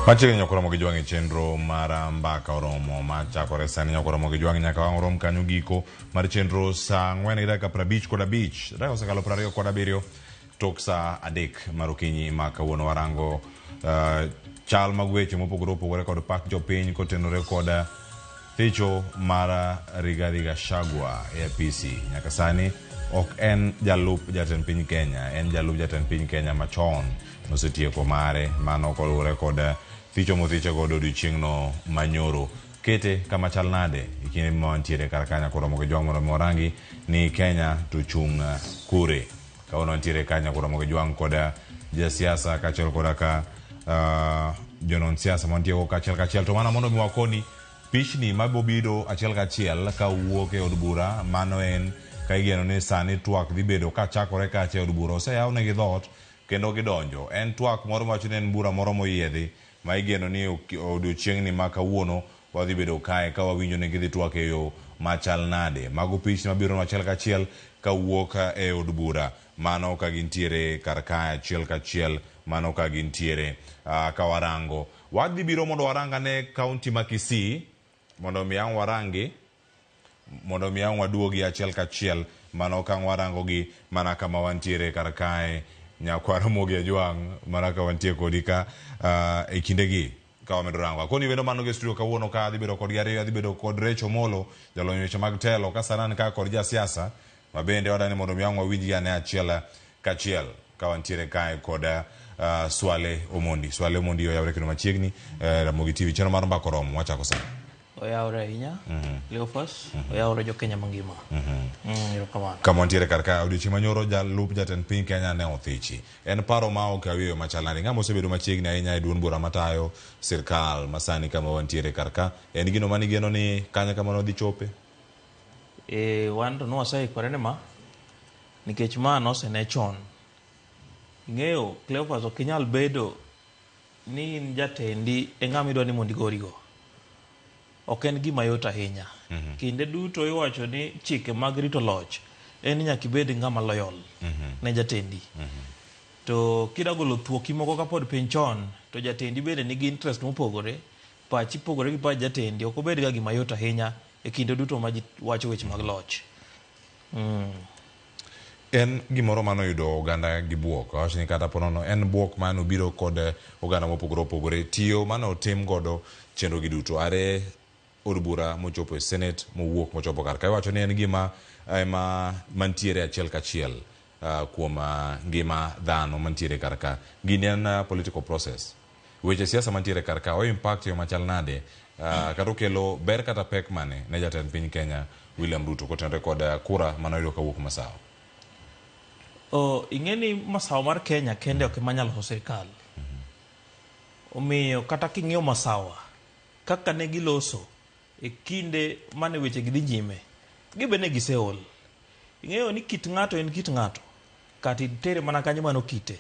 Machiegni nyakoro Ramogi jwangi chenro mar mbaka oromo machakore sani nyakoro Ramogi jwangi nyaka wang' orom kanyo giko mar chenro saa 4:55 dakika osekalo 27 tok saa 3 mar okinyi ma kawuono warango chal mag weche mopogore opogore kod pak jopiny kotenore kod thicho mar Rigathi Gachagua e apisi. Nyaka sani ok en jalup jatend piny Kenya, en jalup jatend piny Kenya machon nosetieko mare mano kolure kod thicho mothiche godo odiochieng'no manyoro. Kete kama chal nade ikine mantiere kar kanya koro Ramogi jwang' mondo morangi ni Kenya to chung kure. Kaono ntiere kanya koro Ramogi jwang' kod jasiasa kachel kod ka jonon siasa mantiego kachel to mana mondo miwakoni pichni mabobido achiel kachiel ka wuok e od bura mano en ka igeno ni sani twak dhi bedo ka chakore ka che od bura oseyawne gi dhot kendo gidonjo. En twak moro mawacho ni en bura moro moyiedhi ma igeno ni odiochieng'ni ma kawuono wadhi bedo kae ka wawinjo ni gidhi twak e yo machal nade. Mago pichni mabiro achiel kachiel ka wuok e od bura mano ka gintiere kar kae achiel kachiel mano ka gintiere ka warango. Wadhi biro mondo waranga ne kaunti ma Kisii mondo miyang' warangi mondo miyang' waduogi achiel kachiel mano ka warango gi mana kama wantiere kar kae nyakwa Ramogi jwang' mana ka wantie kodi ka e kindegi ka wamedo rango. Koni wendo mano ge studio kawuono ka dhi bedo kod ariyo dhi bedo kod Recho Molo jalonyo weche mag telo ka sanan ka kod jasiasa mabende wadani mondo miyang' wawinji ane achiel kachiel ka wantiere kae kod Swale Omondi oyawre kendo machiegni Ramogi TV channel mar mbaka oromo wachako sana. Oyawre ahinya Leofas oyawre jo Kenya mangima. Kama wantiere kar ka odiochieng' manyoro jalup jatend piny Kenya ne othichi. En paro ma ok awiyo machal nade ng'ama osebedo machiegni ahinya e duond bura matayo sirkal masani kama wantiere kar ka en gino mani geno ni kanya kama no dhi chope. Wan to nwaseikore ne ma nikech ma nosene chon. Ing'eyo Cleophas ok inyal bedo ni in jatendi e ng'ama idwa ni mondo igorigo. Ok en gima yot ahinya. Kinde duto iwacho ni chike mag rito loch en nyaka ibed ng'ama loyal ne jatendi. To kida golo thuoki moko kapod piny chon to jatendi bende nigi interest mopogore, pachi pogore gi pach jatendi, ok obed ga gima yot ahinya e kinde duto ma ji wacho weche mag loch. En gimoro mano yudo oganda gi buok awacho ni kata ponono en buok mano biro kod oganda mopogore opogore tiyo mano tim godo chenro gi duto are od bura mochopo e Senate mowuok mochopo kar ka iwacho ni en gima mantiere achiel kachiel kuom ngima dhano mantiere kar ka. Gini en political process. Weche siasa mantiere kar ka o impact yo machal nade kata okelo ber kata pek mane ne jatend piny Kenya William Ruto kotenore kod kura mano yudo kawuok masawa. Ing'eni masawa mar Kenya kende ok manyalo loso sirkal. Omiyo kata king'iyo masawa kaka ne giloso e kinde mane weche gidhi nyime gibene giseol. Ing'eyo ni kit ng'ato en kit ng'ato kati tere mana kanyo mano kite.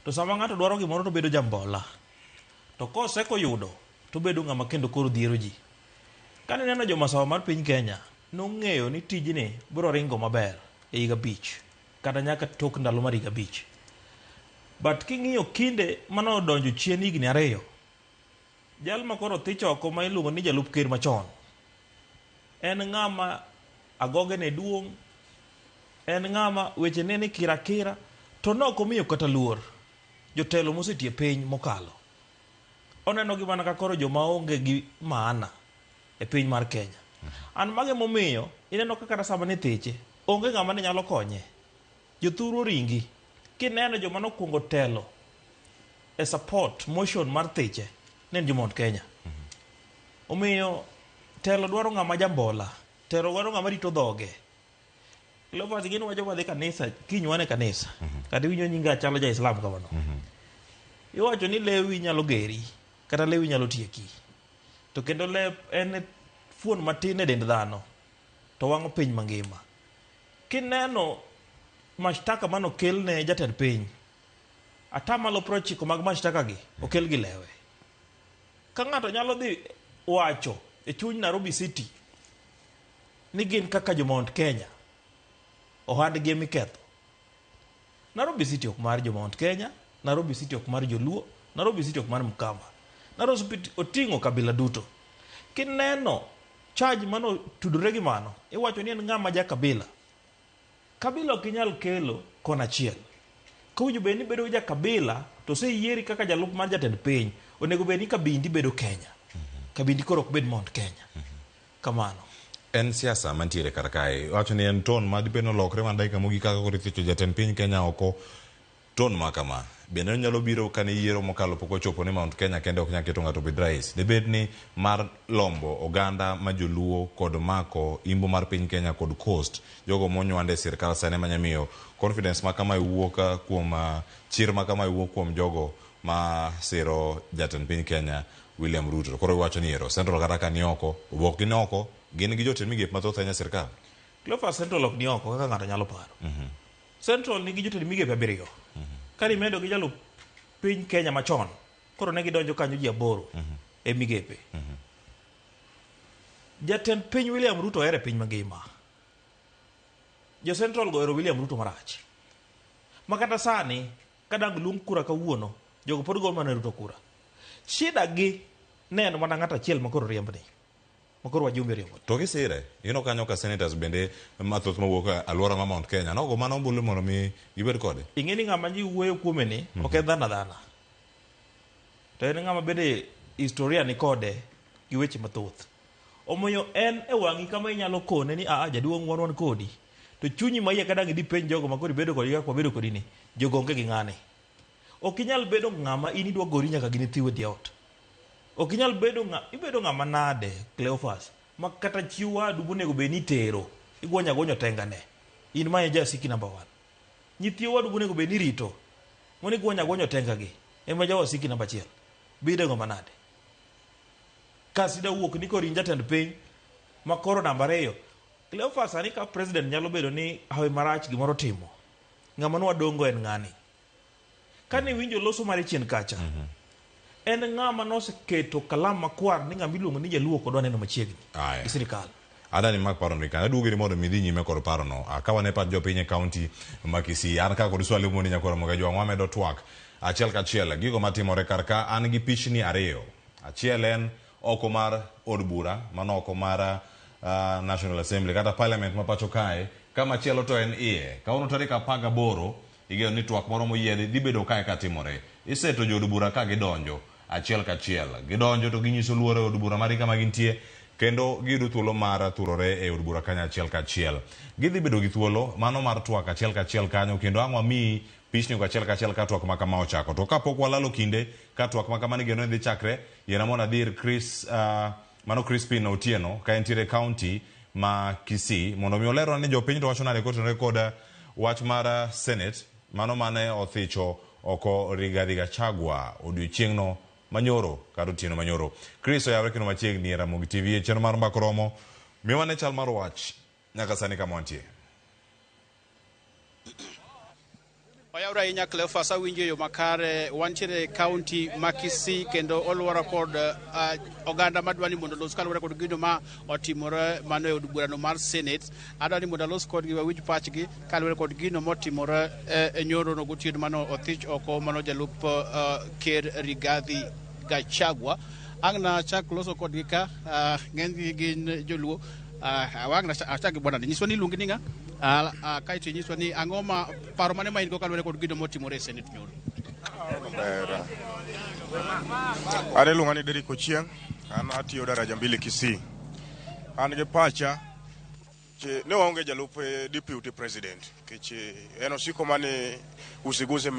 To sama ng'ato dwaro gimoro to bedo jambola. To koseko yudo to bedo ng'ama kendo koro dhiero ji. Kane neno jo masawa mar piny Kenya nong'eyo ni tijni biro ringo maber e higa 5 kata nyaka tok ndalo mar higa 5. But king'iyo kinde mano donjo chien higni 2 jal ma koro thicho oko ma iluongo ni jalup ker machon en ng'ama agoge ne duong', en ng'ama weche ne ni kira to noko miyo kata luor jotelo mosetie piny mokalo. Oneno gi mana ka koro joma onge gi maana e piny mar Kenya. An mage momiyo ineno ka kata sama ni thiche onge ng'ama ne nyalo konye. Jothuro ringi kineno joma nokuongo telo e support motion mar thiche ne jomond Kenya. Omiyo telo dwaro ng'ama jambola, telo dwaro ng'ama rito dhoge. Leopard gin wacho wadhi kanisa kinywane kanisa kata winjo nyinga chalo ja Islam kamano. Iwacho ni lewi nyalo geri kata lewi nyalo tieki. To kendo lep en fuon matin e dend dhano to wang'o piny mangima. Kineno mashtaka mano kel ne jatend piny atamalo 90 mag mashtaka gi okel gi lewe. Ka ng'ato nyalo dhi wacho e chuny Nairobi City ni gin kaka jomond Kenya ohand gi miketho. Nairobi City ok mar jomond Kenya, Nairobi City ok mar Joluo, Nairobi City ok mar Mkamba. Narrow spit oting'o kabila duto. Kineno charge mano tudore gi mano, iwacho ni en ng'ama ja kabila. Kabila ok inyal kelo kon achiel. Kowinjo bed ni bedo ja kabila to seyieri kaka jalup mar jatend piny, onego bed ni kabindi bedo Kenya. Kabindi koro ok bed Mount Kenya. Kamano. En siasa mantiere kar kae. Wacho ni en ton ma dipeno lokre man dakika mogik kaka koro ithicho jatend piny Kenya oko. Ton ma kama. Bende nyalo biro kane yiero mokalo pok ochopo ni Mount Kenya kende ok nyal keto ng'ato obed rais. Debed ni mar lombo oganda ma joluo kod mako imbo mar piny Kenya kod coast jogo monywande sirkal sane manyamiyo confidence ma kama iwuok kuom chir ma kama iwuok kuom jogo ma siro jatend piny Kenya William Ruto. Koro iwacho ni ero Central kata ka ni oko, obok gin oko, gin gi jotend migepe mathoth ahinya sirkal. Cleophas, Central ok ni oko kaka ng'ato nyalo paro. Central nigi jotend migepe 7. Kani medo gi jalup piny Kenya machon, koro ne gidonjo kanyo ji 8 e migepe. Jatend piny William Ruto ere piny mangima. Jo Central goero William Ruto marach. Makata sani, kadang lung kura kawuono, jogo pod go mana Ruto kura. Shida gi neno mana ng'ato achiel makoro riembni. Makoro wajumbe riembo. To gisire, ino kanyo ka senators bende mathoth mawuok alwora ma Mount Kenya. Nogo mano ombulu mondo mi gibed kode. Ing'eni ng'ama ji wuoyo kuome ni, ok en dhana. To en ng'ama bende historia ni kode gi weche mathoth. Omoyo en e wang'i kama inyalo kone ni jaduong' wan kodi. To chunyi ma iye kadang' idi penj jogo makoro bedo kodi kaka wabedo kodi ni, jogo onge gi ng'ane. Ok inyal bedo ng'ama in idwa gori nyaka gini thiwe diot. Ok inyal bedo ibedo ng'ama nade, Cleophas, ma kata chiw wadu bonego be ni tero, igwonya tengane. In ma jasiki number 1. Nyithi wadu bonego be ni rito, moni gwonya tengagi. Ema jawasiki number 1. Bide ng'ama nade. Kasida wuok ni kori jatend piny makoro namba 2. Cleophas, ani ka president nyalo bedo ni hawe marach gimoro timo. Ng'ama nwa dongo en ng'ani. Kane winjo loso mare chien kacha. En ng'ama noseketo kalam makwar ni ng'ama iluongo ni jaluo kodwa neno machiegni. E sirikal. Adani mak paro ni kan aduogi mondo midhi nyime kod paro no. Akawa ne pat jopiny e county ma Kisii. An ka kod swali moni nyakoro moga jwang' wamedo twak. Achiel kachiel gigo matimore kar ka an gi pichni 2. Achiel en oko mar od bura, mano oko mar National Assembly kata Parliament ma pacho kae. Kama chielo to en iye. Kauno tarik 18 igeno ni twak moro moyiedhi dhi bedo kae katimore. Iseto jo od bura ka gidonjo achiel kachiel. Gidonjo to ginyiso luoro od bura mari kama gintie kendo giyudo thuolo mar thurore e od bura kanyo achiel kachiel. Gidhi bedo gi thuolo mano mar twak achiel kachiel kanyo kendo ang'wa mi pichni achiel kachiel ka twak ma kama ochako. To kapok walalo kinde ka twak ma kama ni geno dhi chakre, yena mona dir Crispin Otieno ka entiere county ma Kisii mondo mi olero ni jopiny to wacho nade kotenore kod wach mar Senate mano mane othicho oko Rigathi Gachagua odiochieng'no manyoro kata otieno manyoro. Chris oyawre kendo machiegni e Ramogi TV e channel mar Mbako Romo. Miwane chal mar wach nyaka sani kama wantie. Oyawre ahinya Cleophas, awinjo yo makare wantiere county ma Kisii kendo oluoro kod oganda madwani mondo los kaluwore kod gino ma otimore mano e od burano mar Senate. Adwani mondo los kodgi wawinj pachgi kaluwore kod gino motimore e nyoro no gotieno mano othich oko mano jalup ker Rigathi Gachagua. Ang' na chak loso kodgi ka ng'enygi gin joluo. Wang' na achak bwana nyiswa ni iluongi ni ng'a? Kaito nyiswa ni ang'o ma paro mane ma in go kaluwore kod gino motimore e Senate nyoro. An iluonga ni Derrick Ochieng', an atiyo daraja 2 Kisii. An gi pacha ne waonge jalup deputy president kech en osiko mane usiguze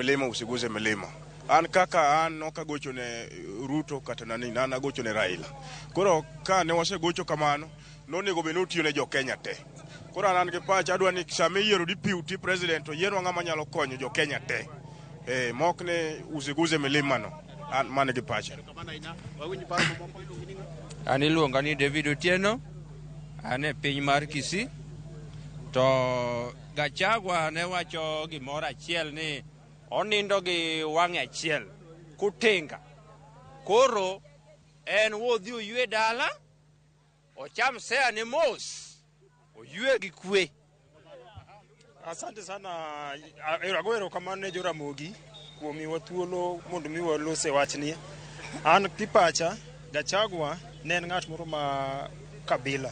milima. An kaka an nokagocho ne Ruto kata nani an agocho ne Raila. Koro ka ne wasegocho kamano nonego be notiyo ne jo Kenya te. Koro an gi pacha adwa ni sama yiero deputy president to yiero ng'ama nyalo konyo jo Kenya te. Mok ne usiguze milima no. An mane gi pacha. An iluonga ni David Otieno, an e piny mar Kisii. To Gachagua ne wacho gimoro achiel ni onindo gi wang'e achiel kutinga. Koro en wodhi oywe dala, ocham sea ne mos, oywe gi kwe. Asante sana, agoero kamano ne jo Ramogi kuom miwa thuolo mondo mi walose wachni. An kipacha Gachagua ne en ng'at moro ma kabila.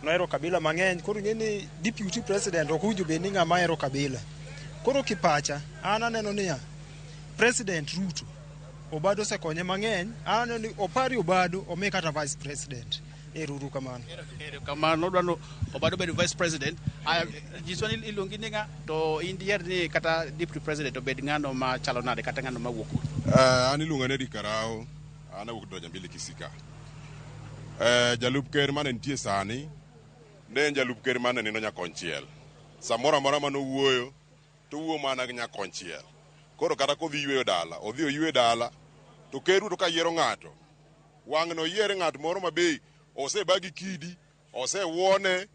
Nohero kabila mang'eny, koro ng'eni deputy president ok owinjo bed ni ng'ama hero kabila. Koro kipacha an aneno niya, President Ruto Obado osekonye mang'eny, aneno ni opari Obado omi kata vice president. Ero kamano. Kamano dwano Obado bedo vice president. Jiswa ni iluongi ni ng'a to indier ni kata deputy president obed ng'ano ma chalo nade kata ng'ano ma wuok. An iluonga ni Karao, an awuok daraja mbili Kisika. Jalup ker mane nitie sani, ne en jalup ker mane nindo nyakonchiel. Samora mora mano wuoyo, to wuo mana nyakonchiel. Koro kata kodhi yweyo dala, odhi oywe dala, to keru to ka yiero ng'ato. Wang' no yiere ng'at moro mabe ose bagi kidi, ose wuone,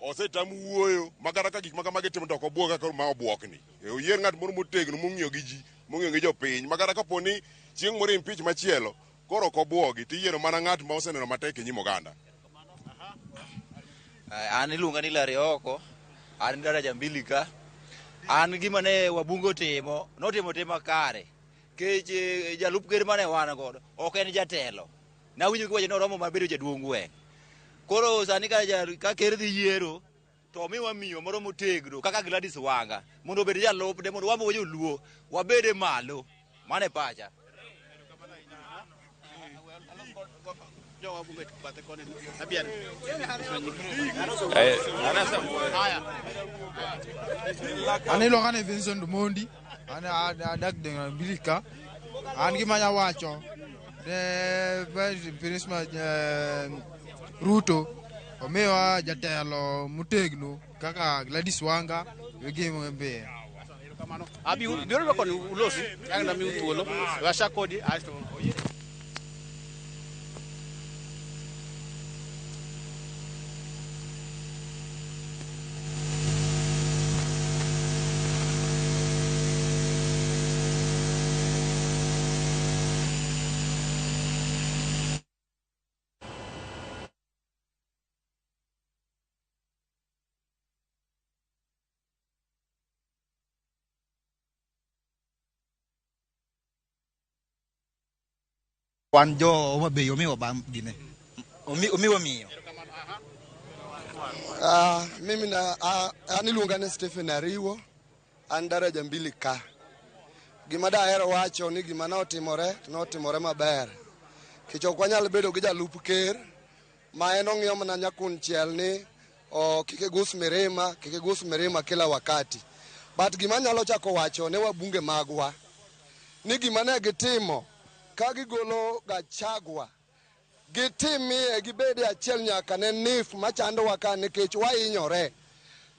ose tamu wuoyo, makata ka gik makamage timo to obwoga koro ma obwokni. Oyier ng'at moro motegno mong'iyo gi ji, mong'iyo gi jopiny, makata kaponi chieng' moro impich machielo, koro ok obwogi, tiyiero mana ng'at ma oseneno matek e nyim oganda. An iluonga ni Lare Oko, an daraja mbili ka. An gima ne wabungo timo, notimo tema kare. Kech jalup ker mane wan godo, ok en jatelo. Na winjo kiwacho ni oromo mabedo jaduong' gweng'. Koro sani ka ker dhi yiero, to miwa miyo moro motegno kaka Gladys Wanga, mondo obed jalupne, mondo wamo joluo, wabede malo. Mane pacha. An iluonga ni Vincent Mondi, an adak Bilika, an gima nya wacho ne Prince Ruto omiwa jatelo motegno kaka Gladys Wanga wegimo mbe. Abi bioro ko ulosi, yang na mi utuolo, washa kodi asto. Wan jo mabe omiwa bam gine. Omiwa miyo. Mimi na aniluonga ni Stephen Ariwo, an daraja mbili ka. Gima dahero wacho ni gima notimore maber. Kech ok wanyal bedo gi jalup ker ma en ong'iyo mana nyakunchiel ni kik gus mirima kila wakati. But gima nyalo chako wacho ne wabunge magwa ni gima ne gitimo ka gigolo Gachagua, gitimie gibede achiel nyaka ne NIF machandowa ka nikech wahinyore.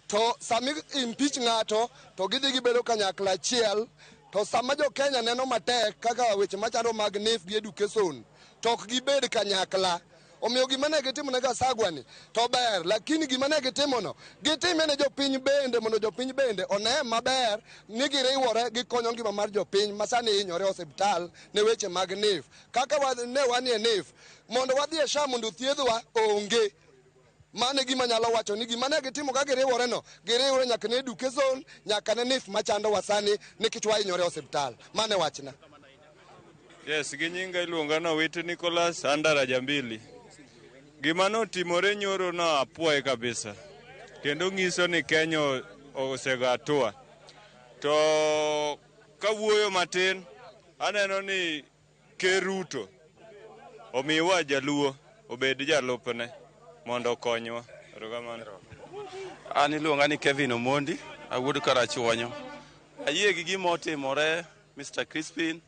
To sami impeach ng'ato to gidhi gibedo kanyakla achiel, to sama jo Kenya neno matek kaka weche machando mag NIF gi education, to ok gibed kanyakla. Omiyo gima ne gitimo ne Gachagua ni to ber, lakini gima ne gitimo no gitime ne jopiny bende, mondo jopiny bende one maber ni giriwore gikonyo ngima mar jopiny masani hinyore osiptal ne weche mag NIF. Kaka ne wanie NIF, mondo wadhi e SHA mondo thiedhwa onge. Mane gima nyalo wacho ni gima ne gitimo ka giriwore no, giriwore nyaka ne education, nyaka ne NIF machando wasani nikech wahinyore osiptal. Mane wachna. Yes, ginyinga iluonga no Wit Nicholas, an daraja mbili. Gima notimore nyoro no apuoye kabisa. Kendo ng'iso ni Kenya osego atua. To kawuoyo matin, aneno ni Ker Ruto omiwa jaluo obed jalupne mondo okonywa. Erokamano. An iluonga ni Kevin Omondi, awuod Karachuonyo. Ayie gi gima otimore Mr. Crispin,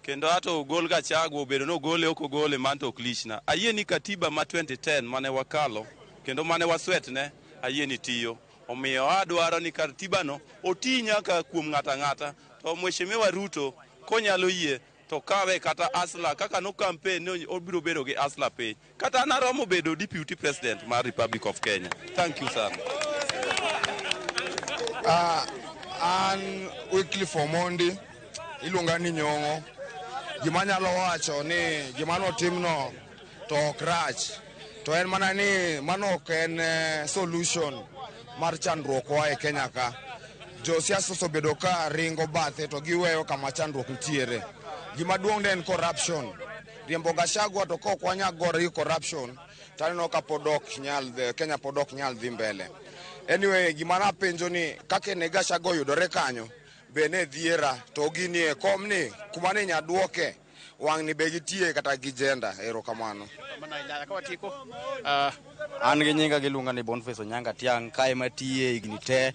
kendo ato ogol Gachagua obedo no gole ok ogole manto ok lichna. Ayie ni katiba ma 2010 mane wakalo kendo mane waswetne, ayie ni tiyo. Omiyo adwaro ni katiba no oti nyaka kuom ng'ata ng'ata. To Mheshimiwa Ruto konyalo yie to kawe kata asla kaka no campaign no obiro bedo gi asla piny. Kata naromo bedo deputy president mar Republic of Kenya. Thank you sir. An Wycliffe Omondi, iluonga ni Nyong'o. Gima nyalo wacho ni gima notimno to ok rach, to en mana ni mano ok en solution mar chandruok wa e Kenya ka. Jo siasa osebedo ka ringo bathe to giweyo kama chandruok nitiere. Gima duong' en corruption. riembo Gachagua to ko kwanya gore corruption tanino ka podok nyal Kenya podok nyal dhi mbele. Anyway, gimana penjo ni kake ne Gachagua yudore kanyo bene dhiera to ginie komni kumane nyaduoke wang ni begitie kata gijenda erokamano. An gi nyinga giluonga ni Boniface Onyanga Tiang kae matie igni te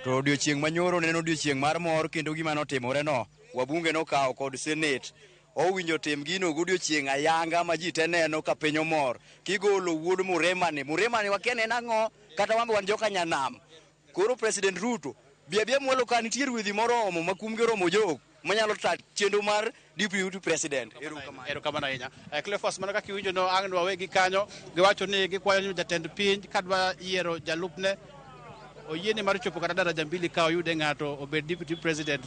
to odiochieng' manyoro neno odiochieng' mar mor kendo gima notimore no wabunge nokawo kod senate owinjo tim gino godiochieng' ayanga ma ji te neno ka piny omor kigolo wuod Muremani wakene nang'o kata wambe wan joka nyanam. Koro President Ruto bia mwalo ka nitie ruedhi moromo makumgi oromo jok manyalo ta chenro mar deputy president. Erokamano ahinya. Cleophas mana kaka iwinjo no ang' wawe gi kanyo giwacho ni gikwayo jatend piny kadwa yiero jalupne oyiene mar chopo kata daraja mbili ka oyude ng'ato obed deputy president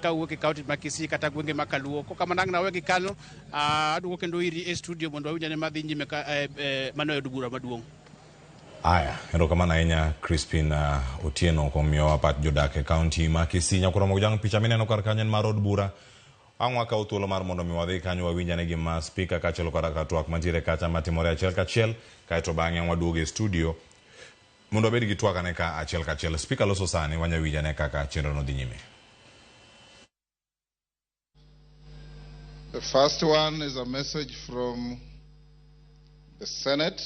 ka wuok e kaunti ma Kisii kata gwenge ma Kaluo. Kokamano ang' nawe gi kanyo aduogo kendo iri e studio mondo awinjane madhi nyime mano e od bura maduong'. Aya, erokamano ahinya Crispin Otieno kuom miyowa pat jodak e kaunti ma Kisii. Nyakoro Ramogi picha mineno kar kanyo en mar od bura. Ang' wakawo thuolo mar mondo mi wadhi kanyo wawinjane gima speaker kaachiel kod twak mantiere kacha matimore achiel kachiel kaeto bang'e waduogo e studio mondo wabed gi twak ane ka achiel kachiel. Speaker loso sani wanyawinjane kaka chenro no dhi nyime. The first one is a message from the Senate.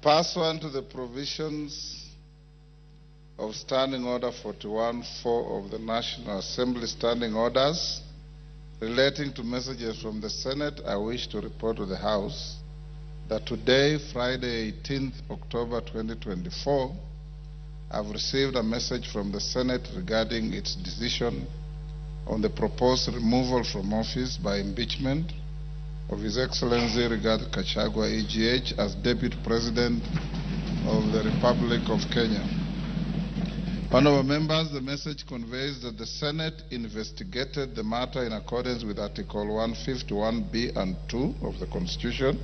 Pursuant to the provisions of Standing Order 41-4 of the National Assembly Standing Orders relating to messages from the Senate, I wish to report to the House that today, Friday 18th October 2024, I've received a message from the Senate regarding its decision on the proposed removal from office by impeachment of His Excellency Rigathi Gachagua EGH as Deputy President of the Republic of Kenya. Honourable members, the message conveys that the Senate investigated the matter in accordance with Article 151B and 2 of the Constitution,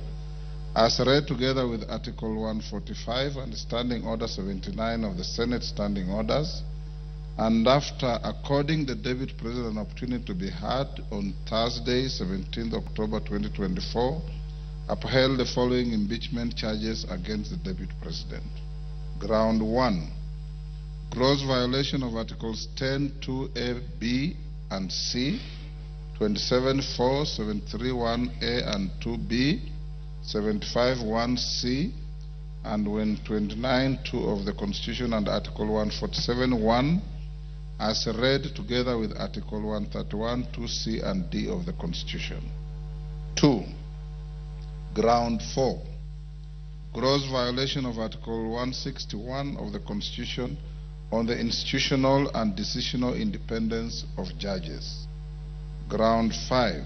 as read together with Article 145 and Standing Order 79 of the Senate Standing Orders, and after according the Deputy President an opportunity to be heard on Thursday, 17th October 2024, upheld the following impeachment charges against the Deputy President. Ground 1. Gross violation of Articles 10(2)(a), (b) and (c), 27(4), 731(a) and 2(b), 75(1)(c), and 29(2) of the Constitution and Article 147(1), as read together with Article 131(2)(c) and (d) of the Constitution. 2. Ground 4. Gross violation of Article 161 of the Constitution on the institutional and decisional independence of judges. Ground 5.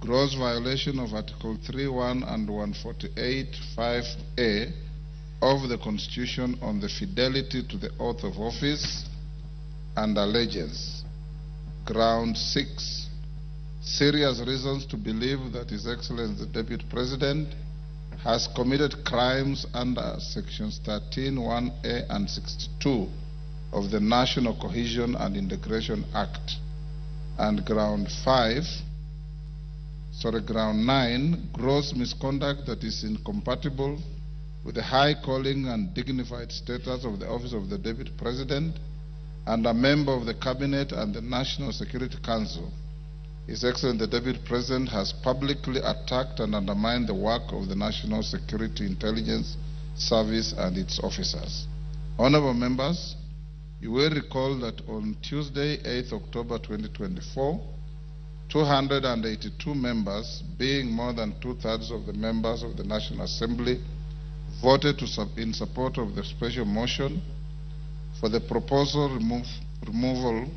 Gross violation of Article 31 and 148(5)(a) of the Constitution on the fidelity to the oath of office and allegiance. Ground 6. Serious reasons to believe that His Excellency the Deputy President has committed crimes under Sections 13(1)(a) and 62 of the National Cohesion and Integration Act. And Ground 9, gross misconduct that is incompatible with the high calling and dignified status of the office of the Deputy President and a member of the Cabinet and the National Security Council. His Excellency the Deputy President has publicly attacked and undermined the work of the National Security Intelligence Service and its officers. Honourable members, you will recall that on Tuesday, 8th October 2024, 282 members, being more than 2/3 of the members of the National Assembly, voted in support of the special motion for the proposed removal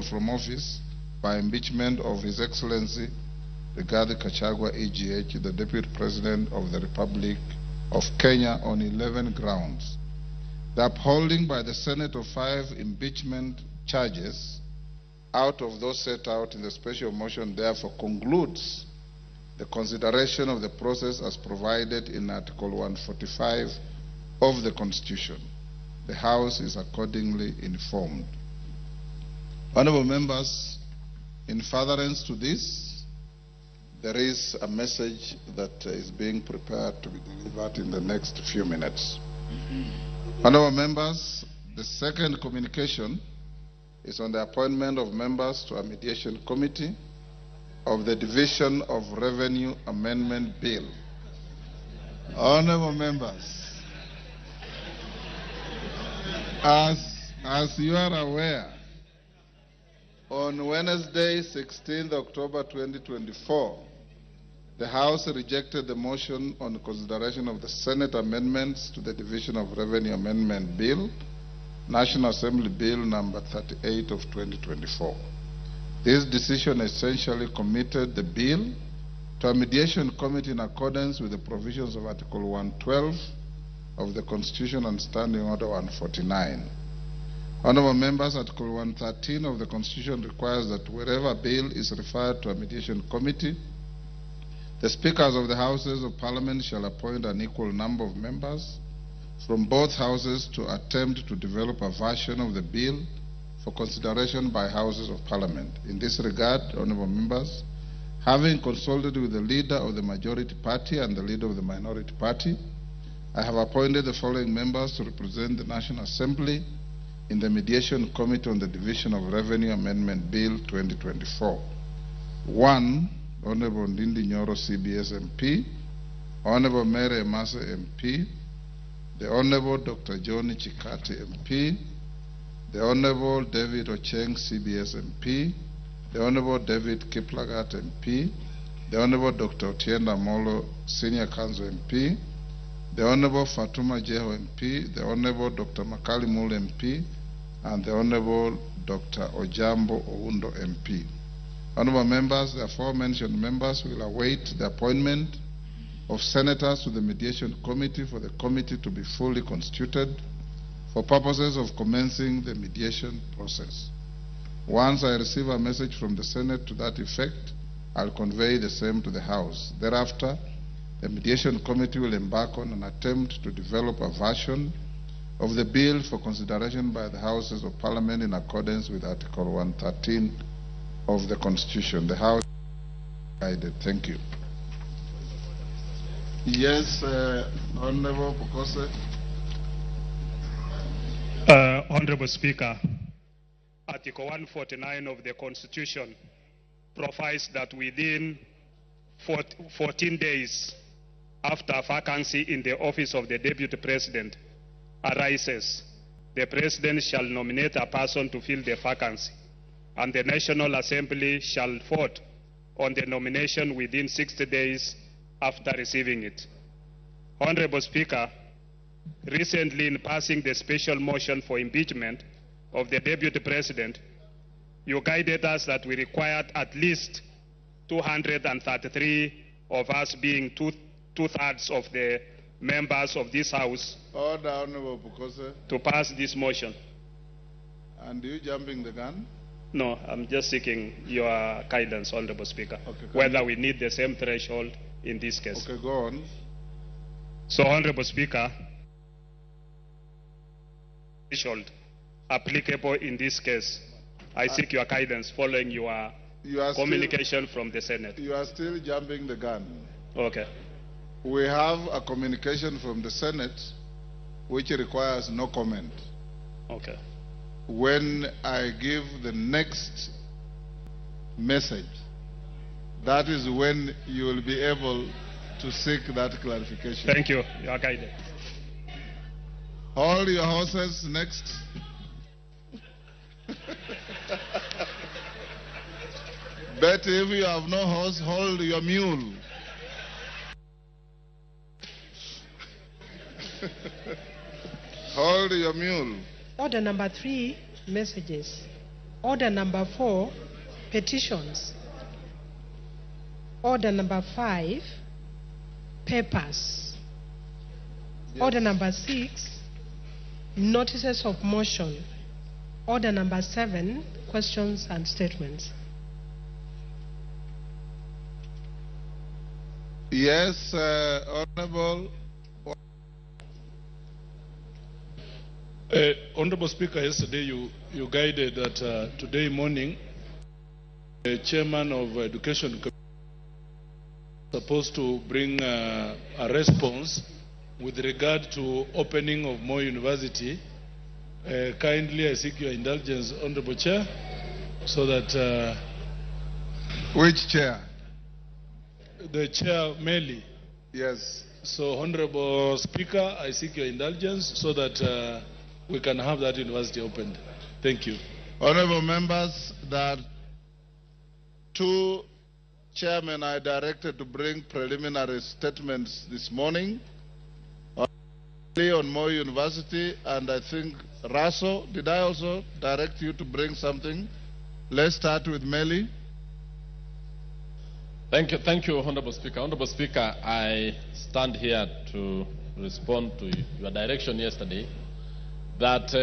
from office by impeachment of His Excellency Rigathi Gachagua EGH, the Deputy President of the Republic of Kenya, on 11 grounds. The upholding by the Senate of 5 impeachment charges out of those set out in the special motion therefore concludes the consideration of the process as provided in Article 145 of the Constitution. The House is accordingly informed. Honourable members, In furtherance to this, there is a message that is being prepared to be delivered in the next few minutes. Honorable members, the second communication is on the appointment of members to a mediation committee of the Division of Revenue Amendment Bill. Honorable members, as you are aware, on Wednesday, 16th October 2024, the House rejected the motion on consideration of the Senate amendments to the Division of Revenue Amendment Bill, National Assembly Bill number 38 of 2024. This decision essentially committed the bill to a mediation committee in accordance with the provisions of Article 112 of the Constitution and Standing Order 149. Honorable members, Article 113 of the Constitution requires that wherever a bill is referred to a mediation committee, the speakers of the Houses of Parliament shall appoint an equal number of members from both houses to attempt to develop a version of the bill for consideration by Houses of Parliament. In this regard, honorable members, having consulted with the leader of the majority party and the leader of the minority party, I have appointed the following members to represent the National Assembly in the Mediation Committee on the Division of Revenue Amendment Bill 2024. 1, Honorable Ndindi Nyoro, CBS MP, Honorable Mary Emase MP, the Honorable Dr. John Chikati MP, the Honorable David Ocheng, CBS MP, the Honorable David Kiplagat MP, the Honorable Dr. Otienda Molo, Senior Counsel MP, the Honorable Fatuma Jeho MP, the Honorable Dr. Makali Mul MP, and the Honorable Dr. Ojambo Oundo MP. Honorable members, the aforementioned members will await the appointment of senators to the mediation committee for the committee to be fully constituted for purposes of commencing the mediation process. Once I receive a message from the Senate to that effect, I'll convey the same to the House. Thereafter, the mediation committee will embark on an attempt to develop a version of the bill for consideration by the Houses of Parliament in accordance with Article 113 of the Constitution. The House is guided. Thank you. Yes, Honorable Pokose. Honorable Speaker, Article 149 of the Constitution provides that within 14 days after a vacancy in the office of the Deputy President arises, the President shall nominate a person to fill the vacancy, and the National Assembly shall vote on the nomination within 60 days after receiving it. Honorable Speaker, recently in passing the special motion for impeachment of the Deputy President, you guided us that we required at least 233 of us, being two-thirds of the members of this House, Order, Honorable Pokose. to pass this motion. And you jumping the gun? No, I'm just seeking your guidance, Honorable Speaker, Okay, whether we need the same threshold in this case. Okay, go on. So, Honorable Speaker, threshold applicable in this case, I seek your guidance following your communication from the Senate. You are still jumping the gun. Okay. We have a communication from the Senate which requires no comment. Okay. When I give the next message, that is when you will be able to seek that clarification. Thank you. You are guided. Hold your horses. Next. Betty, if you have no horse, hold your mule. Hold your mule. Order number 3, messages. Order number 4, petitions. Order number 5, papers. Yes. Order number 6, notices of motion. Order number 7, questions and statements. Yes, Honorable. Honorable Speaker, yesterday you guided that today morning The chairman of Education Committee supposed to bring a response with regard to opening of Moi University. Kindly I seek your indulgence, Honorable Chair, so that... Which chair? The chair, Meli. Yes. So, Honorable Speaker, I seek your indulgence so that we can have that university opened. Thank you. Honorable members, that two chairmen are directed to bring preliminary statements this morning on Moi University, and I think Raso, did I also direct you to bring something? Let's start with Meli. Thank you, Honorable Speaker. Honorable Speaker, I stand here to respond to your direction yesterday that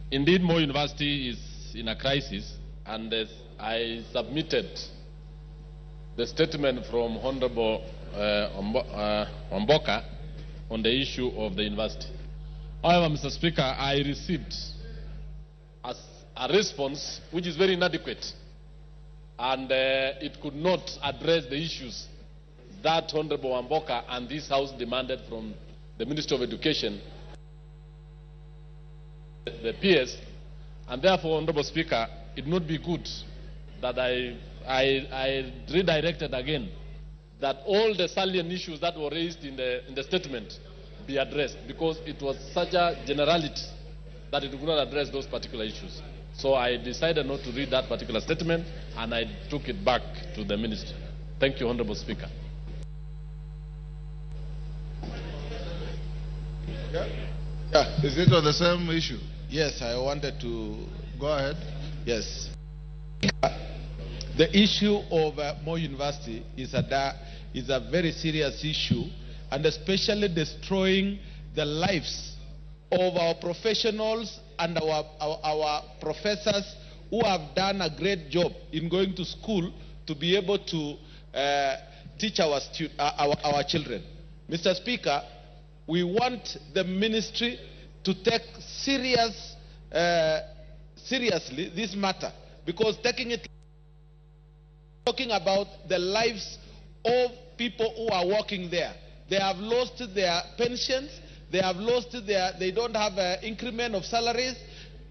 indeed Moi University is in a crisis, and I submitted the statement from Honorable Omboka on the issue of the university. However, Mr. Speaker, I received a response which is very inadequate, and it could not address the issues that Honorable Omboka and this House demanded from the Ministry of Education, the PS, and therefore, Honorable Speaker, it would not be good that I redirected again that all the salient issues that were raised in the statement be addressed, because it was such a generality that it would not address those particular issues. So I decided not to read that particular statement, and I took it back to the ministry. Thank you, Honorable Speaker. Yeah. Is it on the same issue? Yes, I wanted to... Go ahead. Yes. The issue of Moi University is a very serious issue, and especially destroying the lives of our professionals and our professors who have done a great job in going to school to be able to teach our children. Mr. Speaker, we want the ministry to take seriously this matter, because talking about the lives of people who are working there. They have lost their pensions, they don't have an increment of salaries,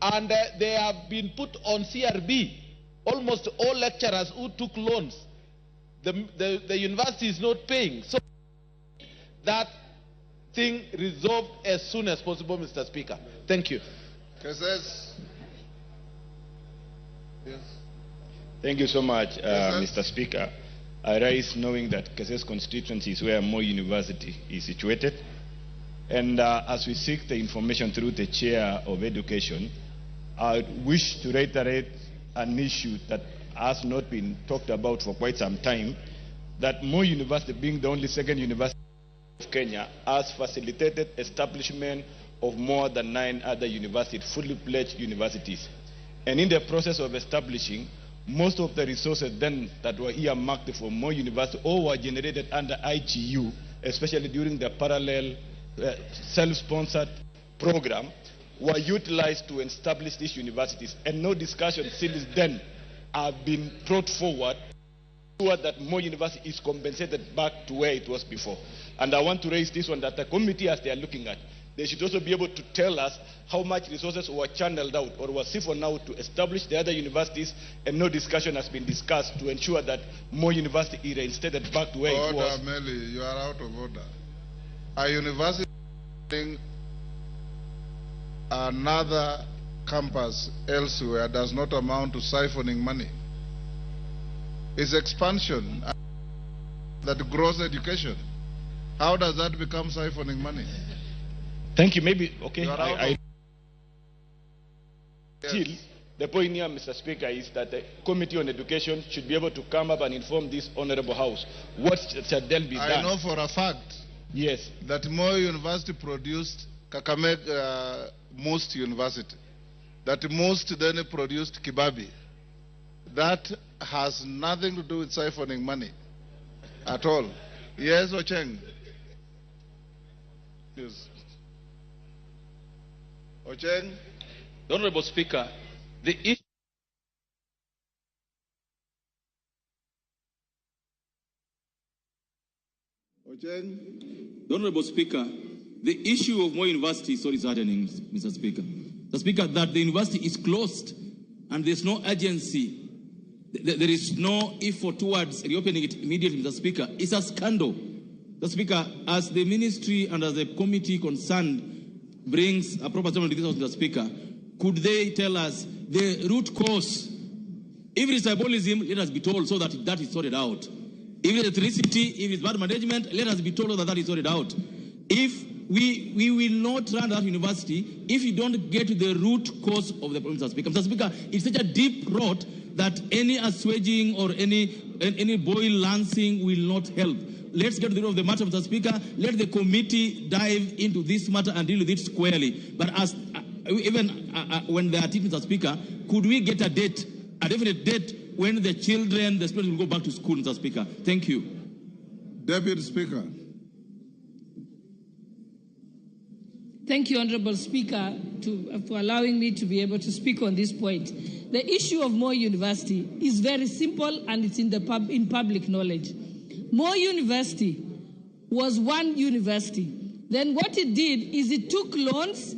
and they have been put on CRB. Almost all lecturers who took loans, the university is not paying. So that thing resolved as soon as possible, Mr. Speaker. Thank you. Yes. Thank you so much, Mr. Speaker. I rise knowing that Keses constituency is where Moi University is situated. And as we seek the information through the Chair of Education, I wish to reiterate an issue that has not been talked about for quite some time, that Moi University, being the only second university of Kenya, has facilitated establishment of more than 9 other universities, fully pledged universities. And in the process of establishing, most of the resources then that were earmarked for Moi University or were generated under IGU, especially during the parallel self-sponsored program, were utilized to establish these universities. And no discussion since then have been brought forward that Moi University is compensated back to where it was before. And I want to raise this one, that the committee, as they are looking at, they should also be able to tell us how much resources were channeled out or were siphoned out to establish the other universities, and no discussion has been discussed to ensure that Moi University is reinstated back to where it was. Order, Meli, you are out of order. A university another campus elsewhere does not amount to siphoning money. It's expansion that grows education. How does that become siphoning money? Thank you. Maybe, okay. Yes. The point here, Mr. Speaker, is that the Committee on Education should be able to come up and inform this Honorable House what shall then be done. I know for a fact that Moi University produced Kakamega Most University, that Most then produced Kibabi. That has nothing to do with siphoning money at all. Yes, Ocheng? Yes. Ocheng? Honorable Speaker, the issue Honorable Speaker, the issue of Moi University is saddening, Mr. Speaker. The Speaker, that the university is closed and there's no urgency. There is no effort towards reopening it immediately, Mr. Speaker. It's a scandal. The Speaker, as the ministry and as the committee concerned brings a proper statement to this House, Mr. Speaker, could they tell us the root cause? If it is tribalism, let us be told so that that is sorted out. If it is ethnicity, if it is bad management, let us be told that that is sorted out. If we will not run that university if you don't get to the root cause of the problem, Mr. Speaker. Mr. Speaker, it's such a deep rot that any assuaging or any boil lancing will not help. Let's get to the root of the matter, Mr. Speaker. Let the committee dive into this matter and deal with it squarely. But as when they are teaching, Mr. Speaker, could we get a date, a definite date when the children, the students will go back to school, Mr. Speaker? Thank you. Deputy Speaker. Thank you, Honorable Speaker, for allowing me to be able to speak on this point. The issue of Moi University is very simple and it's in public knowledge. Moi University was one university. Then what it did is it took loans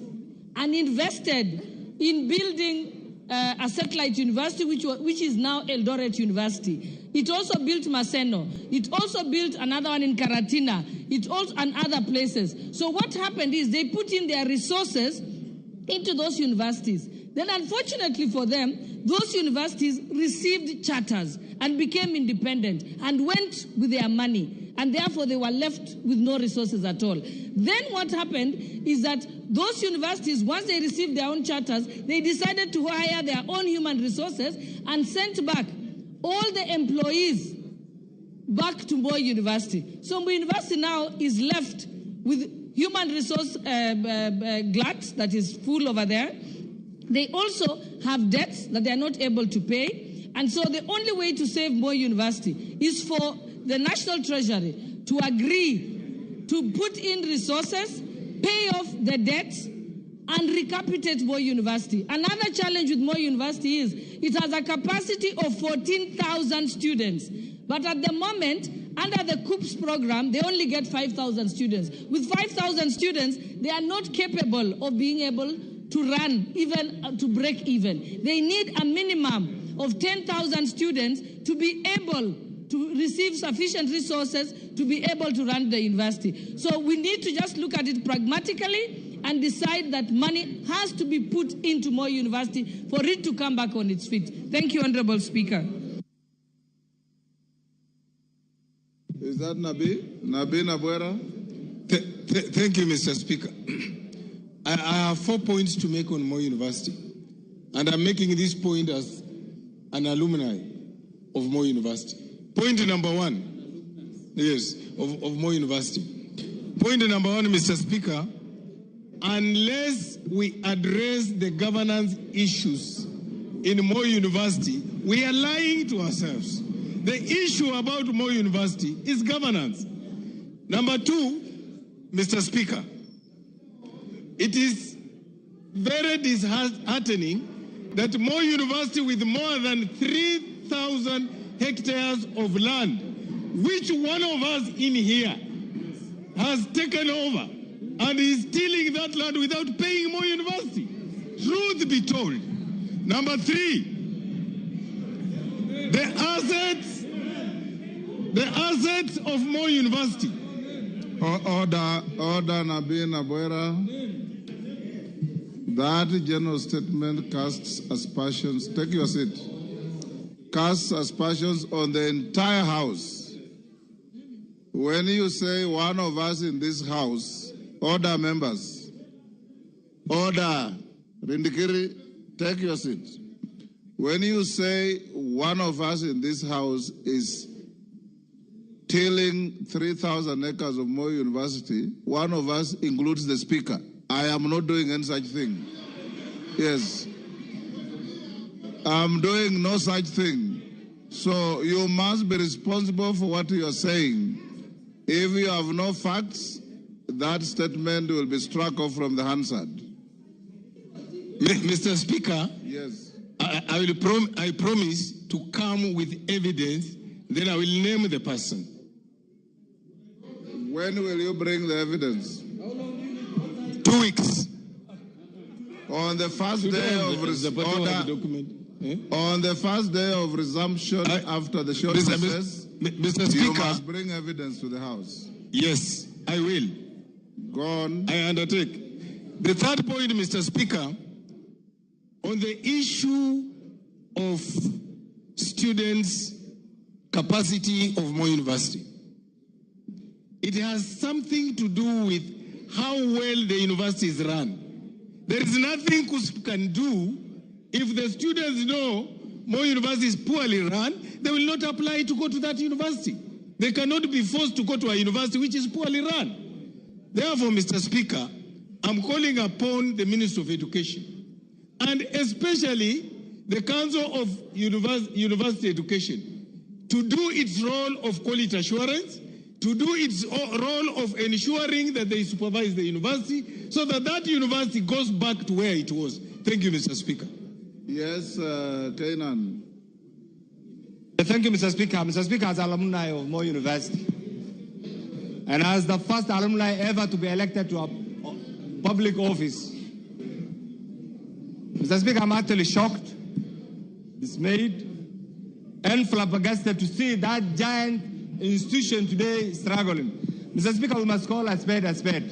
and invested in building a satellite university, which is now Eldoret University. It also built Maseno. It also built another one in Karatina. It also and other places. So what happened is they put in their resources into those universities. Then unfortunately for them, those universities received charters and became independent and went with their money. And therefore they were left with no resources at all. Then what happened is that those universities, once they received their own charters, they decided to hire their own human resources and sent back all the employees back to Moi University. So Moi University now is left with human resource glut that is full over there. They also have debts that they are not able to pay. And so the only way to save Moi University is for the National Treasury to agree to put in resources, pay off the debts, and recapitate Moi University. Another challenge with Moi University is it has a capacity of 14,000 students. But at the moment, under the COOPS program, they only get 5,000 students. With 5,000 students, they are not capable of being able to run, even to break even. They need a minimum of 10,000 students to be able to receive sufficient resources to be able to run the university. So we need to just look at it pragmatically and decide that money has to be put into Moi University for it to come back on its feet. Thank you, Honorable Speaker. Is that Nabi? Nabi Nabwera? Thank you, Mr. Speaker. I have 4 points to make on Moi University. And I'm making this point as an alumni of Moi University. Point number 1, yes, of Moi University. Point number 1, Mr. Speaker, unless we address the governance issues in Moi University, we are lying to ourselves. The issue about Moi University is governance. Number 2, Mr. Speaker, it is very disheartening that Moi University, with more than 3,000 hectares of land, which one of us in here has taken over and is stealing that land without paying Moi University. Truth be told. Number 3, the assets of Moi University. Order, Nabi Nabwera. That general statement casts aspersions. Take your seat. Casts aspersions on the entire House. When you say one of us in this House, order, members. Order. Rindikiri, take your seat. When you say one of us in this House is tilling 3,000 acres of Moi University, one of us includes the Speaker. I am not doing any such thing. Yes. I'm doing no such thing. So you must be responsible for what you are saying. If you have no facts, that statement will be struck off from the Hansard. Mr. Speaker, yes. I promise to come with evidence, then I will name the person. When will you bring the evidence? 2 weeks. On the first day of on the first day of resumption after the short recess, Mr. Speaker, you must bring evidence to the House. Yes, I will. Go on. I undertake. The third point, Mr. Speaker, on the issue of students' capacity of Moi University. It has something to do with how well the university is run. There is nothing KUSP can do. If the students know Moi University is poorly run, they will not apply to go to that university. They cannot be forced to go to a university which is poorly run. Therefore, Mr. Speaker, I'm calling upon the Minister of Education and especially the Council of University Education to do its role of quality assurance, to do its role of ensuring that they supervise the university so that that university goes back to where it was. Thank you, Mr. Speaker. Yes, Kainan. Thank you, Mr. Speaker. Mr. Speaker, as alumni of Moi University, and as the first alumni ever to be elected to a public office, Mr. Speaker, I'm actually shocked, dismayed, and flabbergasted to see that giant institution today struggling. Mr. Speaker, we must call a spade a spade.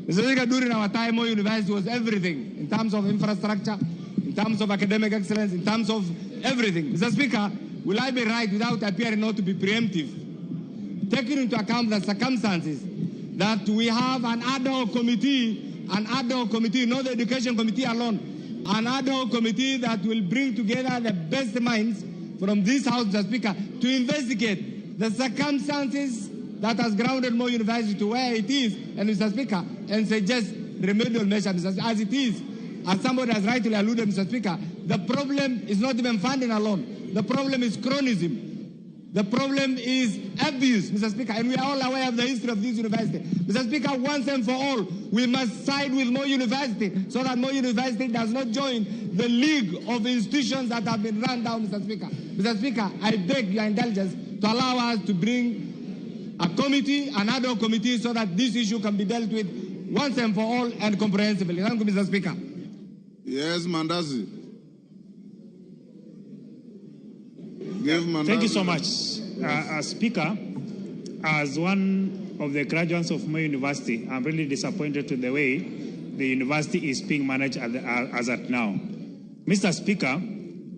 Mr. Speaker, during our time, Moi University was everything in terms of infrastructure, in terms of academic excellence, in terms of everything. Mr. Speaker, will I be right without appearing not to be preemptive? Taking into account the circumstances that we have an ad hoc committee, not the education committee alone, an ad hoc committee that will bring together the best minds from this House, Mr. Speaker, to investigate the circumstances that has grounded Moi University to where it is, and Mr. Speaker, and suggest remedial measures, as it is. As somebody has rightly alluded, Mr. Speaker, the problem is not even funding alone. The problem is chronism. The problem is abuse, Mr. Speaker, and we are all aware of the history of this university. Mr. Speaker, once and for all, we must side with Moi University so that Moi University does not join the league of institutions that have been run down, Mr. Speaker. Mr. Speaker, I beg your indulgence to allow us to bring a committee, an ad hoc committee, so that this issue can be dealt with once and for all and comprehensively. Thank you, Mr. Speaker. Yes, Mandazi. Thank you so much. Speaker, as one of the graduates of Moi University, I'm really disappointed with the way the university is being managed as at now. Mr. Speaker,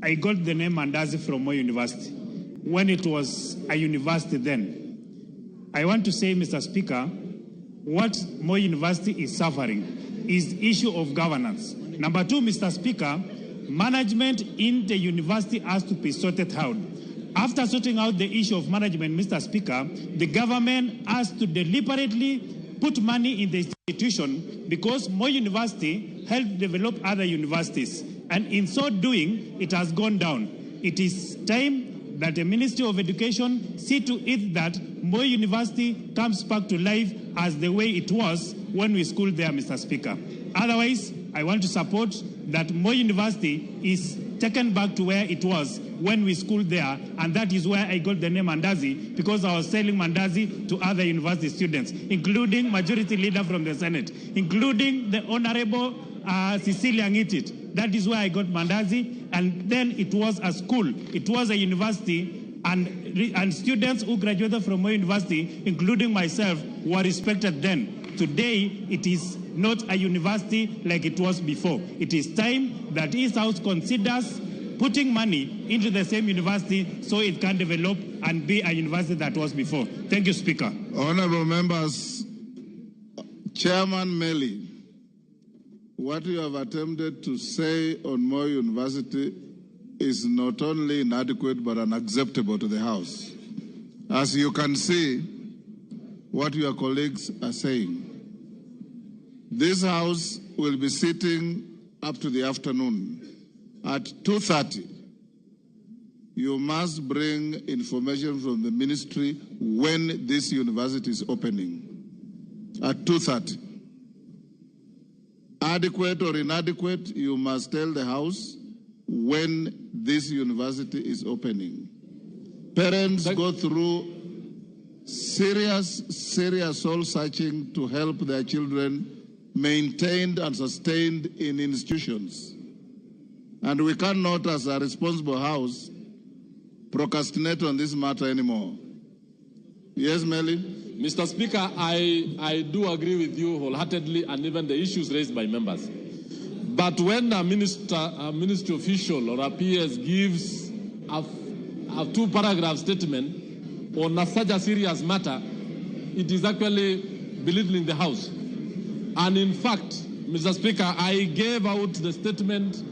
I got the name Mandazi from Moi University when it was a university then. I want to say, Mr. Speaker, what Moi University is suffering is issue of governance. Number two, Mr. Speaker, management in the university has to be sorted out. After sorting out the issue of management, Mr. Speaker, the government has to deliberately put money in the institution because Moi University helped develop other universities. And in so doing, it has gone down. It is time that the Ministry of Education see to it that Moi University comes back to life as the way it was when we schooled there, Mr. Speaker. Otherwise, I want to support that Moi University is taken back to where it was when we schooled there, and that is where I got the name Mandazi, because I was selling Mandazi to other university students, including Majority Leader from the Senate, including the Honorable Cecilia Ngitit. That is where I got Mandazi, and then it was a school, it was a university, and students who graduated from Moi University, including myself, were respected then. Today, it is not a university like it was before. It is time that this House considers putting money into the same university so it can develop and be a university that was before. Thank you, Speaker. Honorable members, Chairman Meli, what you have attempted to say on Moi University is not only inadequate but unacceptable to the House. As you can see, what your colleagues are saying. This House will be sitting up to the afternoon. At 2:30, you must bring information from the ministry when this university is opening. At 2:30. Adequate or inadequate, you must tell the House when this university is opening. Parents go through serious soul searching to help their children maintained and sustained in institutions. And we cannot, as a responsible house, procrastinate on this matter anymore. Yes, Melly? Mr. Speaker, I do agree with you wholeheartedly, and even the issues raised by members. But when a ministry official or a PS gives a two-paragraph statement on such a serious matter, it is actually belittling the House. And in fact, Mr. Speaker, I gave out the statement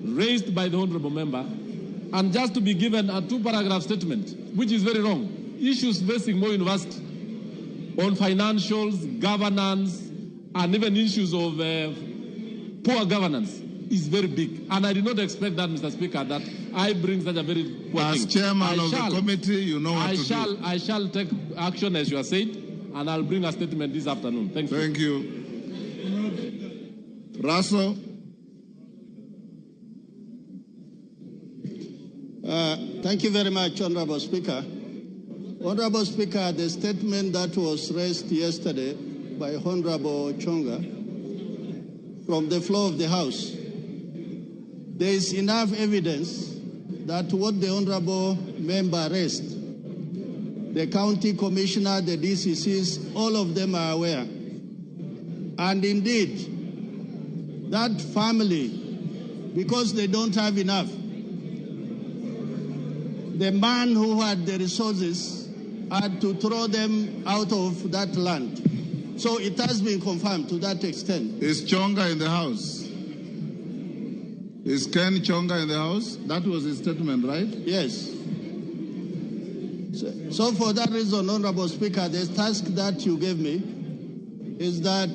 raised by the honorable member, and just to be given a two-paragraph statement, which is very wrong. Issues facing Moi University on financials, governance, and even issues of poor governance is very big. And I did not expect that, Mr. Speaker, that I bring such a very poor thing. As chairman of the committee, you know what to do. I shall take action as you have said, and I'll bring a statement this afternoon. Thank you. Thank you. Russell? Thank you very much, Honorable Speaker. Honorable Speaker, the statement that was raised yesterday by Honorable Chonga from the floor of the House, there is enough evidence that what the Honorable member raised, the county commissioner, the DCCs, all of them are aware. And indeed, that family, because they don't have enough, the man who had the resources had to throw them out of that land. So it has been confirmed to that extent. Is Chonga in the house? Is Ken Chonga in the house? That was his statement, right? Yes. So for that reason, Honorable Speaker, the task that you gave me is that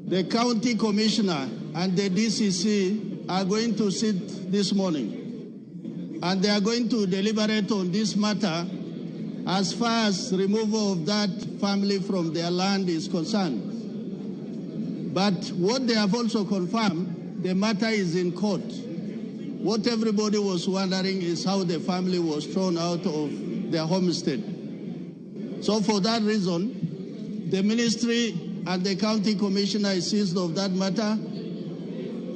the county commissioner and the DCC are going to sit this morning, and they are going to deliberate on this matter as far as removal of that family from their land is concerned. But what they have also confirmed, the matter is in court. What everybody was wondering is how the family was thrown out of their homestead. So for that reason, the ministry and the county commissioner is seized of that matter,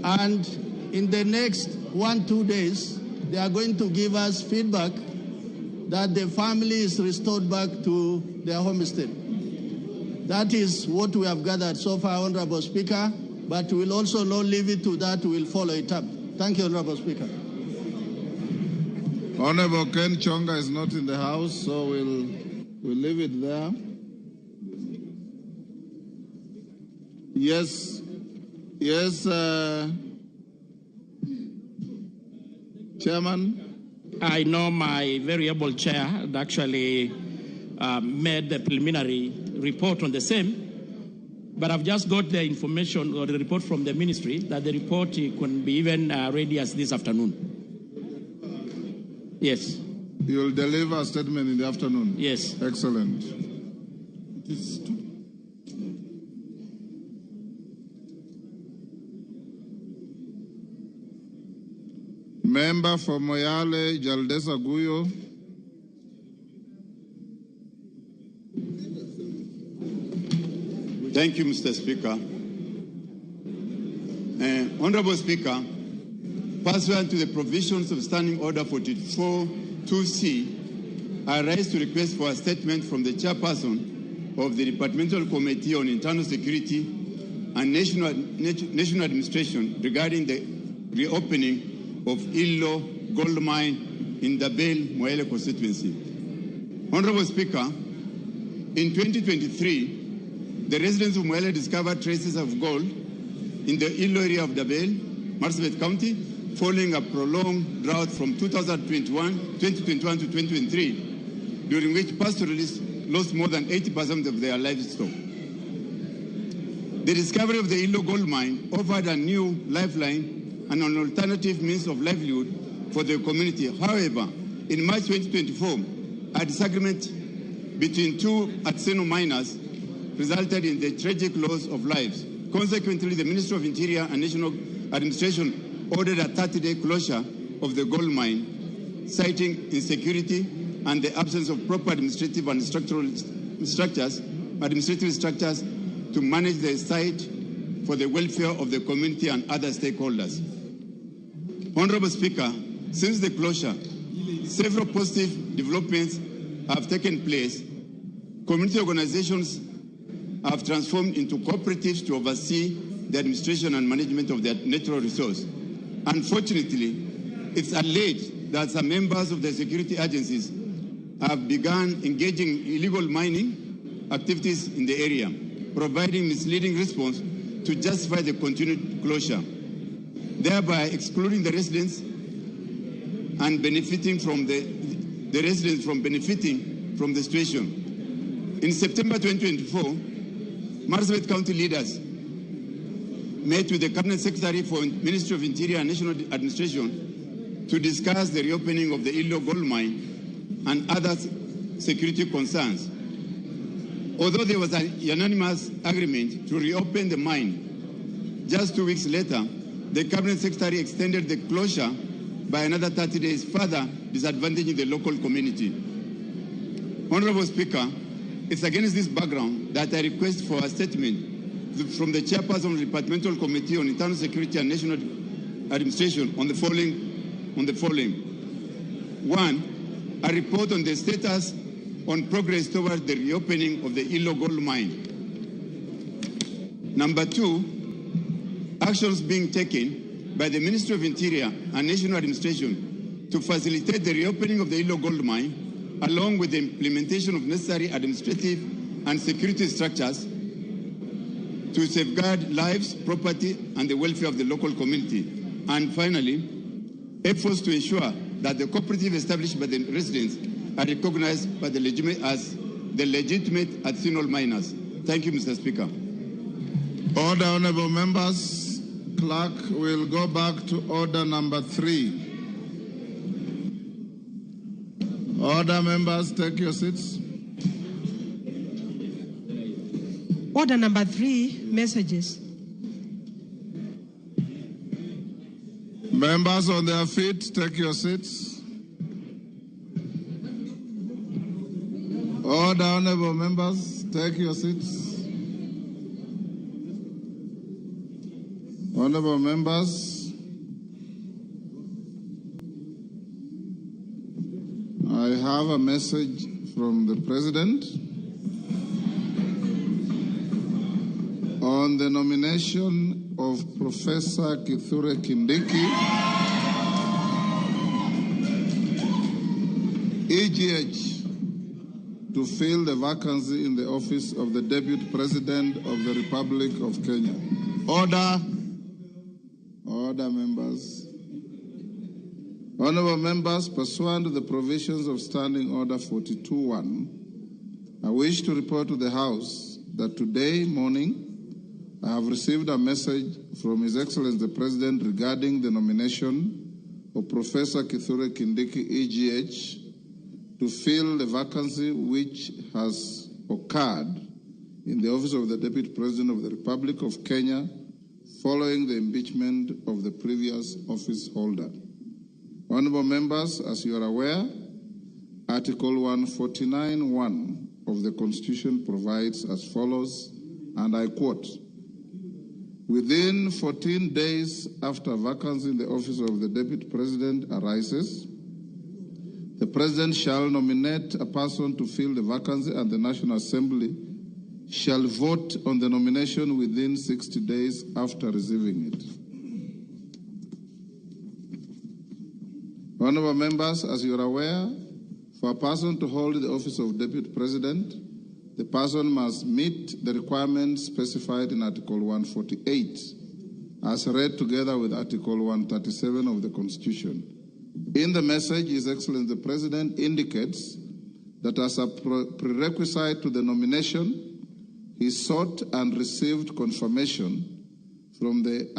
and in the next 1-2 days, they are going to give us feedback that the family is restored back to their homestead. That is what we have gathered so far, Honorable Speaker, but we will also not leave it to that, we will follow it up. Thank you, Honorable Speaker. Honorable Ken Chonga is not in the house, so we'll leave it there. Yes, Chairman? I know my very able chair had actually made the preliminary report on the same, but I've just got the information or the report from the ministry that the report can be even ready as this afternoon. Yes. You'll deliver a statement in the afternoon? Yes. Excellent. Member for Moyale, Jaldesa Guyo. Thank you, Mr. Speaker. Honorable Speaker, pursuant to the provisions of Standing Order 44-2C, I rise to request for a statement from the chairperson of the Departmental Committee on Internal Security and National Administration regarding the reopening of Illo gold mine in the Bale Moyale constituency. Honorable Speaker, in 2023, the residents of Moyale discovered traces of gold in the Illo area of Dabel, Marsabit County, following a prolonged drought from 2021 to 2023, during which pastoralists lost more than 80% of their livestock. The discovery of the Illo gold mine offered a new lifeline and an alternative means of livelihood for the community. However, in March 2024, a disagreement between two Atseno miners resulted in the tragic loss of lives. Consequently, the Ministry of Interior and National Administration ordered a 30-day closure of the gold mine, citing insecurity and the absence of proper administrative and structural structures to manage the site for the welfare of the community and other stakeholders. Honorable Speaker, since the closure, several positive developments have taken place. Community organizations have transformed into cooperatives to oversee the administration and management of their natural resource. Unfortunately, it's alleged that some members of the security agencies have begun engaging in illegal mining activities in the area, providing misleading response to justify the continued closure, thereby excluding the residents and benefiting from the residents from benefiting from the situation. In September 2024, Marsabit County leaders met with the Cabinet Secretary for Ministry of Interior and National Administration to discuss the reopening of the illegal gold mine and other security concerns. Although there was a unanimous agreement to reopen the mine, just 2 weeks later, the Cabinet Secretary extended the closure by another 30 days, further disadvantaging the local community. Honorable Speaker, it's against this background that I request for a statement from the Chairperson of the Departmental Committee on Internal Security and National Administration on the following. 1, a report on the status on progress towards the reopening of the illegal gold mine. Number 2, actions being taken by the Ministry of Interior and National Administration to facilitate the reopening of the illegal gold mine, along with the implementation of necessary administrative and security structures to safeguard lives, property, and the welfare of the local community. And finally, efforts to ensure that the cooperative established by the residents are recognized by the as the legitimate artisanal miners. Thank you, Mr. Speaker. Order, honorable members. Clerk will go back to order number 3. Order, members, take your seats. Order number 3, messages. Members on their feet, take your seats. Order, honorable members, take your seats. Honorable members, I have a message from the President on the nomination of Professor Kithure Kindiki, EGH, to fill the vacancy in the office of the Deputy President of the Republic of Kenya. Order. Order, members. Honorable members, pursuant to the provisions of Standing Order 42.1, I wish to report to the House that today morning I have received a message from His Excellency the President regarding the nomination of Professor Kithure Kindiki, EGH, to fill the vacancy which has occurred in the office of the Deputy President of the Republic of Kenya following the impeachment of the previous office holder. Honorable members, as you are aware, Article 149(1) of the Constitution provides as follows, and I quote, "Within 14 days after vacancy in the office of the Deputy President arises, the President shall nominate a person to fill the vacancy and the National Assembly shall vote on the nomination within 60 days after receiving it." Honorable members, as you are aware, for a person to hold the office of Deputy President, the person must meet the requirements specified in Article 148, as read together with Article 137 of the Constitution. In the message, His Excellency the President indicates that as a prerequisite to the nomination, he sought and received confirmation from the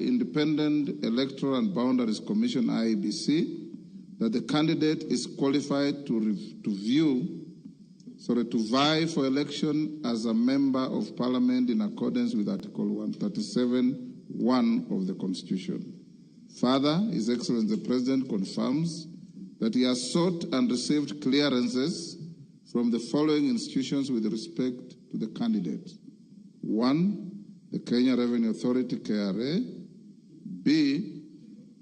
Independent Electoral and Boundaries Commission, IEBC, that the candidate is qualified to vie for election as a member of Parliament in accordance with Article 137(1) of the Constitution. Further, His Excellency the President confirms that he has sought and received clearances from the following institutions with respect to the candidate. 1, the Kenya Revenue Authority, KRA. B,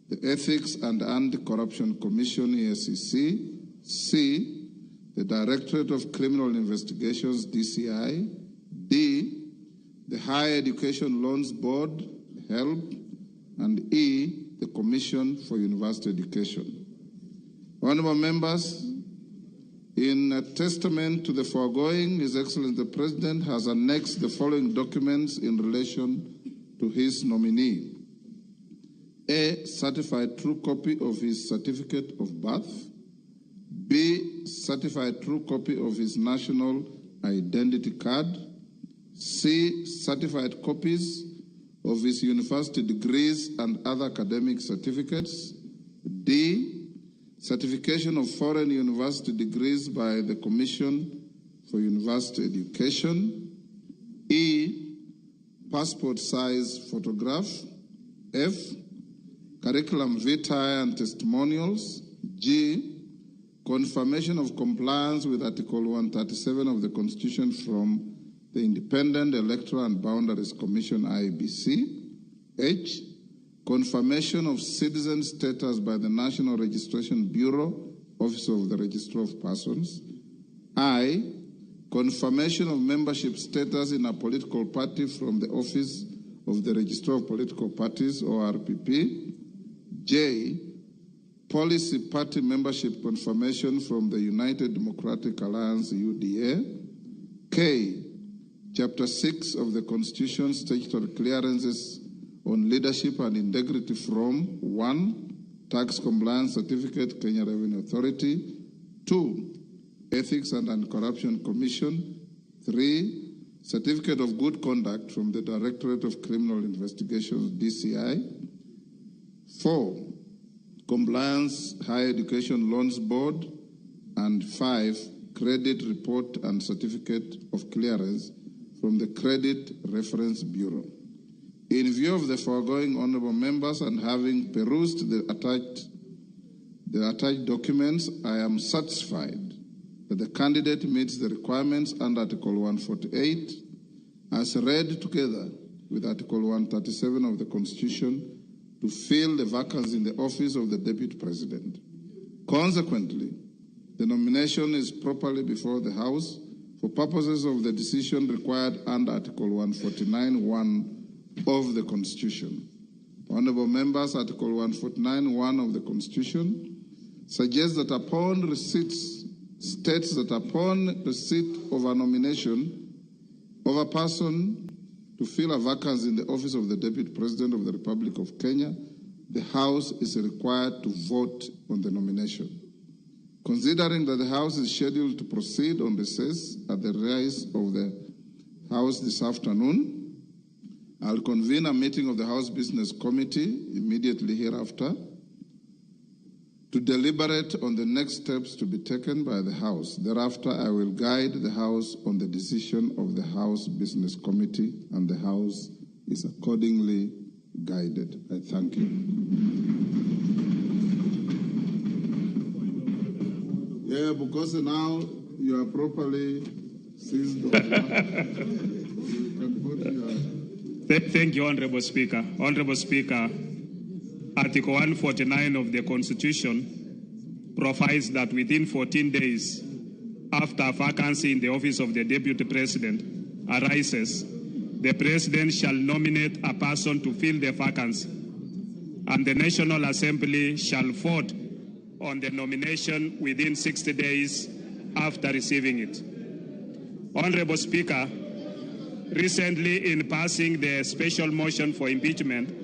the Ethics and Anti-Corruption Commission, EACC. C, the Directorate of Criminal Investigations, DCI. D, the Higher Education Loans Board, HELB. And E, the Commission for University Education. Honorable members, in a testament to the foregoing, His Excellency the President has annexed the following documents in relation to his nominee. A, certified true copy of his certificate of birth. B, certified true copy of his national identity card. C, certified copies of his university degrees and other academic certificates. D, certification of foreign university degrees by the Commission for University Education. E, passport size photograph. F, curriculum vitae and testimonials. G, confirmation of compliance with Article 137 of the Constitution from the Independent Electoral and Boundaries Commission, IEBC. H, confirmation of citizen status by the National Registration Bureau, Office of the Registrar of Persons. I, confirmation of membership status in a political party from the Office of the Registrar of Political Parties, ORPP. J, policy party membership confirmation from the United Democratic Alliance, UDA. K, Chapter 6 of the Constitution, statutory clearances on leadership and integrity from 1, Tax Compliance Certificate, Kenya Revenue Authority. 2, Ethics and Anti-Corruption Commission. 3, Certificate of Good Conduct from the Directorate of Criminal Investigations, DCI. 4, Compliance Higher Education Loans Board. And 5, Credit Report and Certificate of Clearance from the Credit Reference Bureau. In view of the foregoing, honorable members, and having perused the attached documents, I am satisfied that the candidate meets the requirements under Article 148 as read together with Article 137 of the Constitution to fill the vacancy in the office of the Deputy President. Consequently, the nomination is properly before the House for purposes of the decision required under Article 149(1) of the Constitution. Honorable members, Article 149(1) of the Constitution suggests that states that upon receipt of a nomination of a person to fill a vacancy in the office of the Deputy President of the Republic of Kenya, the House is required to vote on the nomination. Considering that the House is scheduled to proceed on recess at the rise of the House this afternoon, I'll convene a meeting of the House Business Committee immediately hereafter to deliberate on the next steps to be taken by the House. Thereafter, I will guide the House on the decision of the House Business Committee, and the House is accordingly guided. I thank you. Yeah, because now you are properly seized on. Thank you, Honorable Speaker. Honorable Speaker, Article 149 of the Constitution provides that within 14 days after a vacancy in the office of the Deputy President arises, the President shall nominate a person to fill the vacancy, and the National Assembly shall vote on the nomination within 60 days after receiving it. Honorable Speaker, recently in passing the special motion for impeachment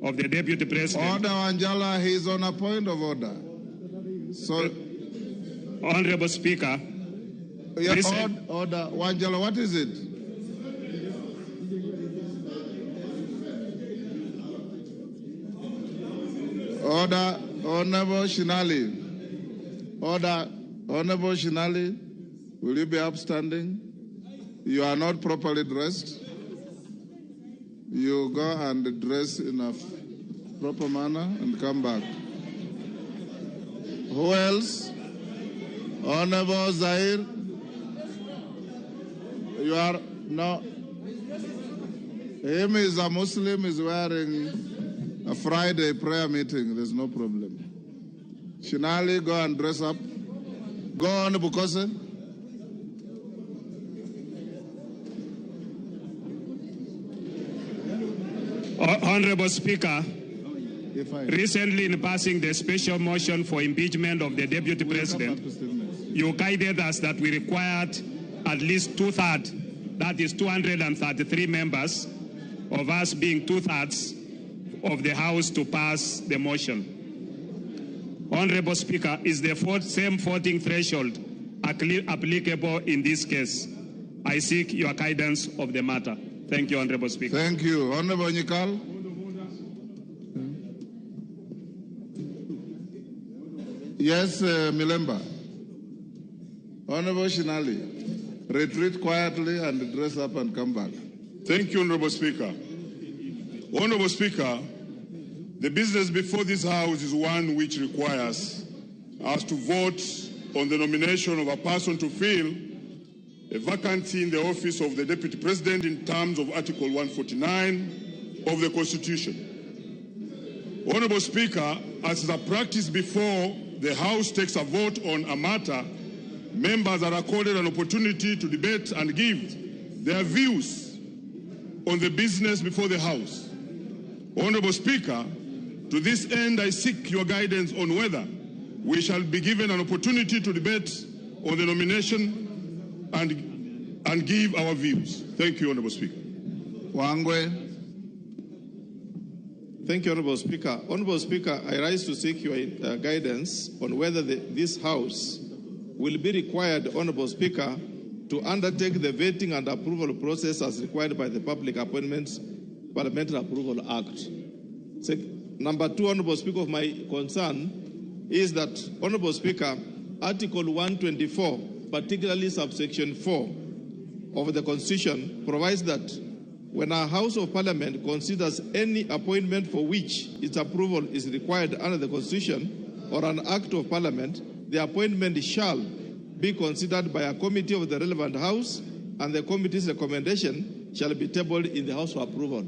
of the Deputy President... Order, Wanjala, he is on a point of order. So, Honorable Speaker... Yeah, order, Wanjala, what is it? Order, Honorable Shinali. Order, Honorable Shinali, will you be upstanding? You are not properly dressed. You go and dress in a proper manner and come back. Who else? Honorable Zahir. You are no. Him is a Muslim, is wearing a Friday prayer meeting. There's no problem. Shinali, go and dress up. Go on, Bukose. Honorable Speaker, recently in passing the special motion for impeachment of the Deputy President, you guided us that we required at least two-thirds, that is 233 members, of us being two-thirds of the House to pass the motion. Honorable Speaker, is the same voting threshold applicable in this case? I seek your guidance of the matter. Thank you, Honorable Speaker. Thank you. Honorable Nyikal. Yes, Milemba. Honorable Shinali, retreat quietly and dress up and come back. Thank you, Honorable Speaker. Honorable Speaker, the business before this House is one which requires us to vote on the nomination of a person to fill a vacancy in the office of the Deputy President in terms of Article 149 of the Constitution. Honorable Speaker, as is a practice before the House takes a vote on a matter, members are accorded an opportunity to debate and give their views on the business before the House. Honorable Speaker, to this end, I seek your guidance on whether we shall be given an opportunity to debate on the nomination and give our views. Thank you, Honorable Speaker. Wangwe. Thank you, Honorable Speaker. Honorable Speaker, I rise to seek your guidance on whether this House will be required, Honorable Speaker, to undertake the vetting and approval process as required by the Public Appointments Parliamentary Approval Act. Number two, Honorable Speaker, of my concern is that, Honorable Speaker, Article 124, particularly subsection 4 of the Constitution, provides that when a House of Parliament considers any appointment for which its approval is required under the Constitution or an Act of Parliament, the appointment shall be considered by a committee of the relevant House, and the committee's recommendation shall be tabled in the House for approval.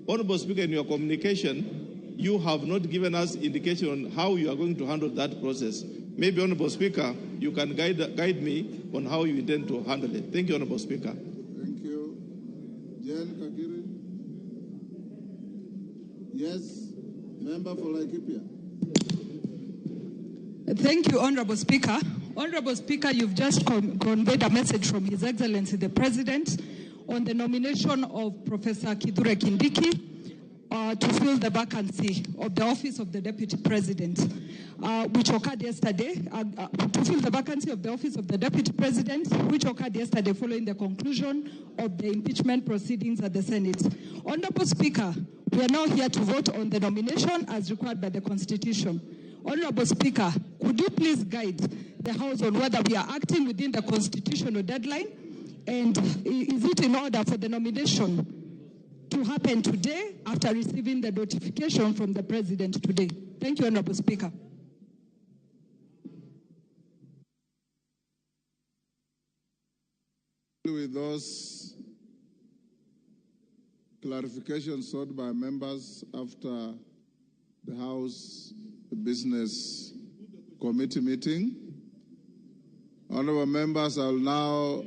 Honorable Speaker, in your communication, you have not given us indication on how you are going to handle that process. Maybe, Honorable Speaker, you can guide me on how you intend to handle it. Thank you, Honorable Speaker. Thank you. Jen Kakiri. Yes, member for Laikipia. Thank you, Honorable Speaker. Honorable Speaker, you've just conveyed a message from His Excellency the President on the nomination of Professor Kithure Kindiki to fill the vacancy of the office of the Deputy President, which occurred yesterday, to fill the vacancy of the office of the Deputy President, which occurred yesterday following the conclusion of the impeachment proceedings at the Senate. Honorable Speaker, we are now here to vote on the nomination as required by the Constitution. Honorable Speaker, could you please guide the House on whether we are acting within the constitutional deadline, and is it in order for the nomination to happen today after receiving the notification from the President today? Thank you, Honorable Speaker. With those clarifications sought by members after the House Business Committee meeting, honorable members, I will now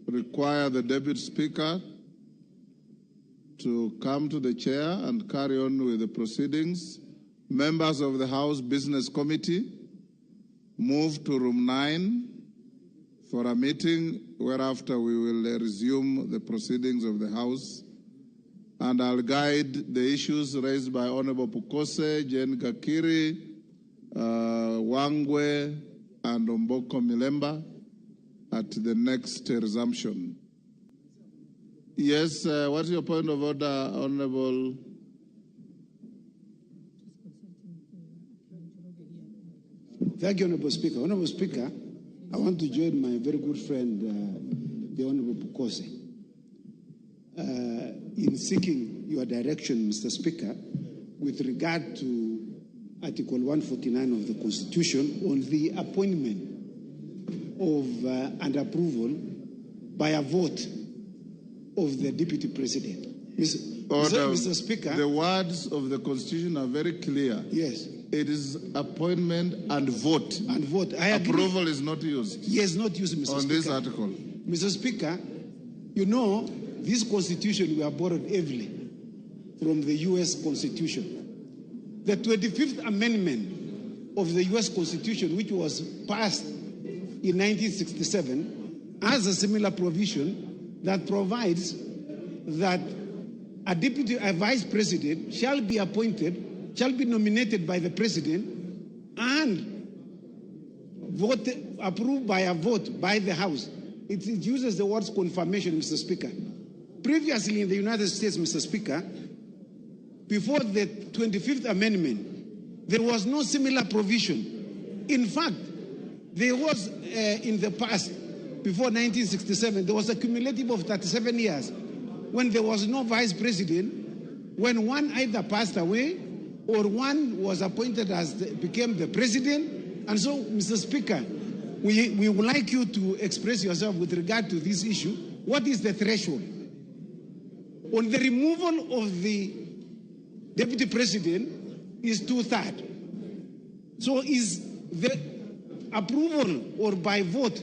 require the Deputy Speaker to come to the chair and carry on with the proceedings. Members of the House Business Committee, move to room 9 for a meeting, whereafter we will resume the proceedings of the House. And I'll guide the issues raised by Honorable Pukose, Jen Kakiri, Wangwe, and Omboko Milemba at the next resumption. Yes, what's your point of order, Honorable? Thank you, Honorable Speaker. Honorable Speaker, I want to join my very good friend, the Honorable Pukose, in seeking your direction, Mr. Speaker, with regard to Article 149 of the Constitution on the appointment of and approval by a vote of the Deputy President. Mr. Speaker. The words of the Constitution are very clear. Yes. It is appointment and vote. And vote. I agree. Approval is not used. Yes, not used, Mr. Speaker. On this article. Mr. Speaker, you know, this Constitution were borrowed heavily from the U.S. Constitution. The 25th Amendment of the U.S. Constitution, which was passed in 1967, has a similar provision that provides that a vice president shall be appointed, shall be nominated by the president and approved by a vote by the House. It uses the words confirmation, Mr. Speaker. Previously in the United States, Mr. Speaker, before the 25th Amendment, there was no similar provision. In fact, there was in the past, before 1967, there was a cumulative of 37 years when there was no vice president, when one either passed away or one was appointed became the president. And so, Mr. Speaker, we would like you to express yourself with regard to this issue. What is the threshold? On the removal of the Deputy President is 2/3. So is the approval or by vote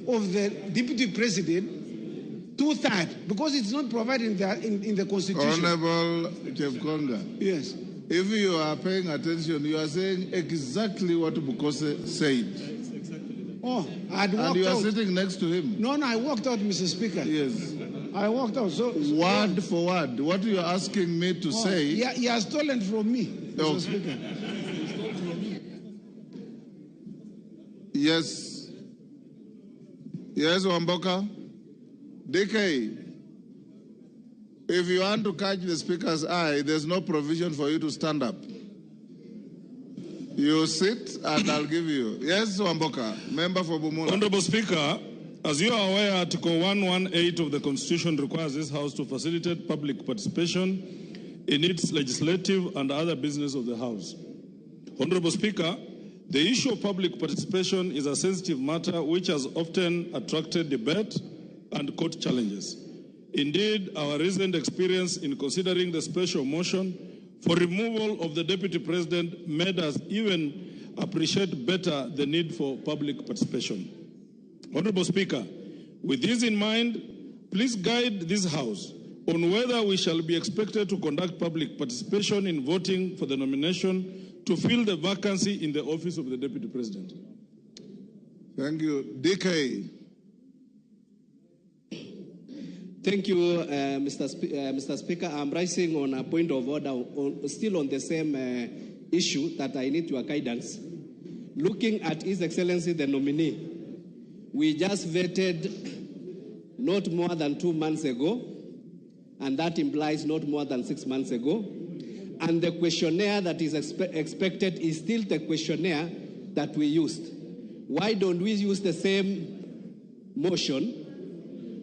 of the Deputy President 2/3? Because it's not provided in the Constitution. Honorable Chepkonga. Yes. If you are paying attention, you are saying exactly what Bukose said. Oh, I'd walked out. And you are sitting next to him. No, I walked out, Mr. Speaker. Yes. I walked out. So word for word, what you are asking me to say. Yeah, he has stolen from me, Mr. Speaker. Yes. Yes, Wamboka. DK, if you want to catch the Speaker's eye, there's no provision for you to stand up. You sit and I'll give you. Yes, Wamboka, member for Bumula. Honorable Speaker, as you are aware, Article 118 of the Constitution requires this House to facilitate public participation in its legislative and other business of the House. Honorable Speaker, the issue of public participation is a sensitive matter which has often attracted debate and court challenges. Indeed, our recent experience in considering the special motion for removal of the Deputy President made us even appreciate better the need for public participation. Honorable Speaker, with this in mind, please guide this House on whether we shall be expected to conduct public participation in voting for the nomination to fill the vacancy in the office of the Deputy President. Thank you. DK. Thank you, Mr. Speaker. I'm rising on a point of order, still on the same issue that I need your guidance. Looking at His Excellency the nominee, we just vetted not more than 2 months ago, and that implies not more than 6 months ago. And the questionnaire that is expected is still the questionnaire that we used. Why don't we use the same motion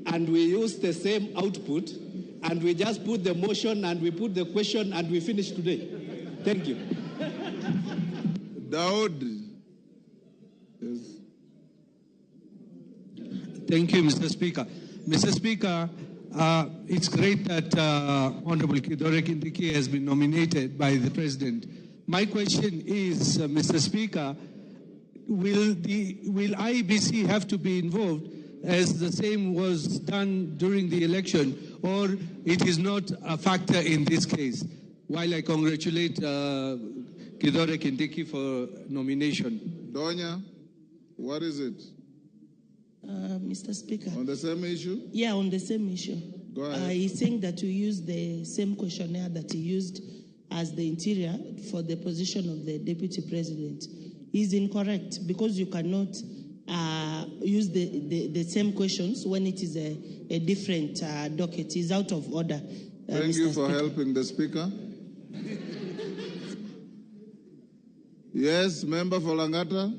and we use the same output and we just put the motion and we put the question and we finish today? Thank you. Daud. Yes. Thank you, Mr. Speaker. Mr. Speaker, it's great that Honorable Kithure Kindiki has been nominated by the President. My question is, Mr. Speaker, will IEBC have to be involved as the same was done during the election, or it is not a factor in this case? While I congratulate Kithure Kindiki for nomination. Donya, what is it? Mr. Speaker. On the same issue? Yeah, on the same issue. Go ahead. He's saying that you use the same questionnaire that he used as the interior for the position of the Deputy President. He's incorrect because you cannot use the same questions when it is a different docket. He's out of order. Thank you for helping the Speaker. Yes, member for Langata.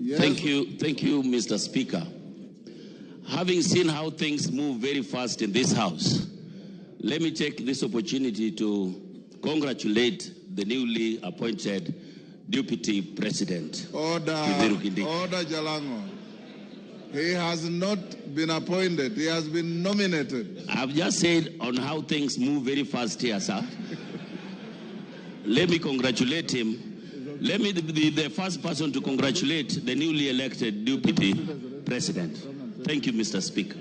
Yes. Thank you, Mr. Speaker. Having seen how things move very fast in this House, let me take this opportunity to congratulate the newly appointed Deputy President. Order, Jalango. He has not been appointed. He has been nominated. I've just said on how things move very fast here, sir. Let me congratulate him. Let me be the first person to congratulate the newly elected Deputy President. Thank you, Mr. Speaker.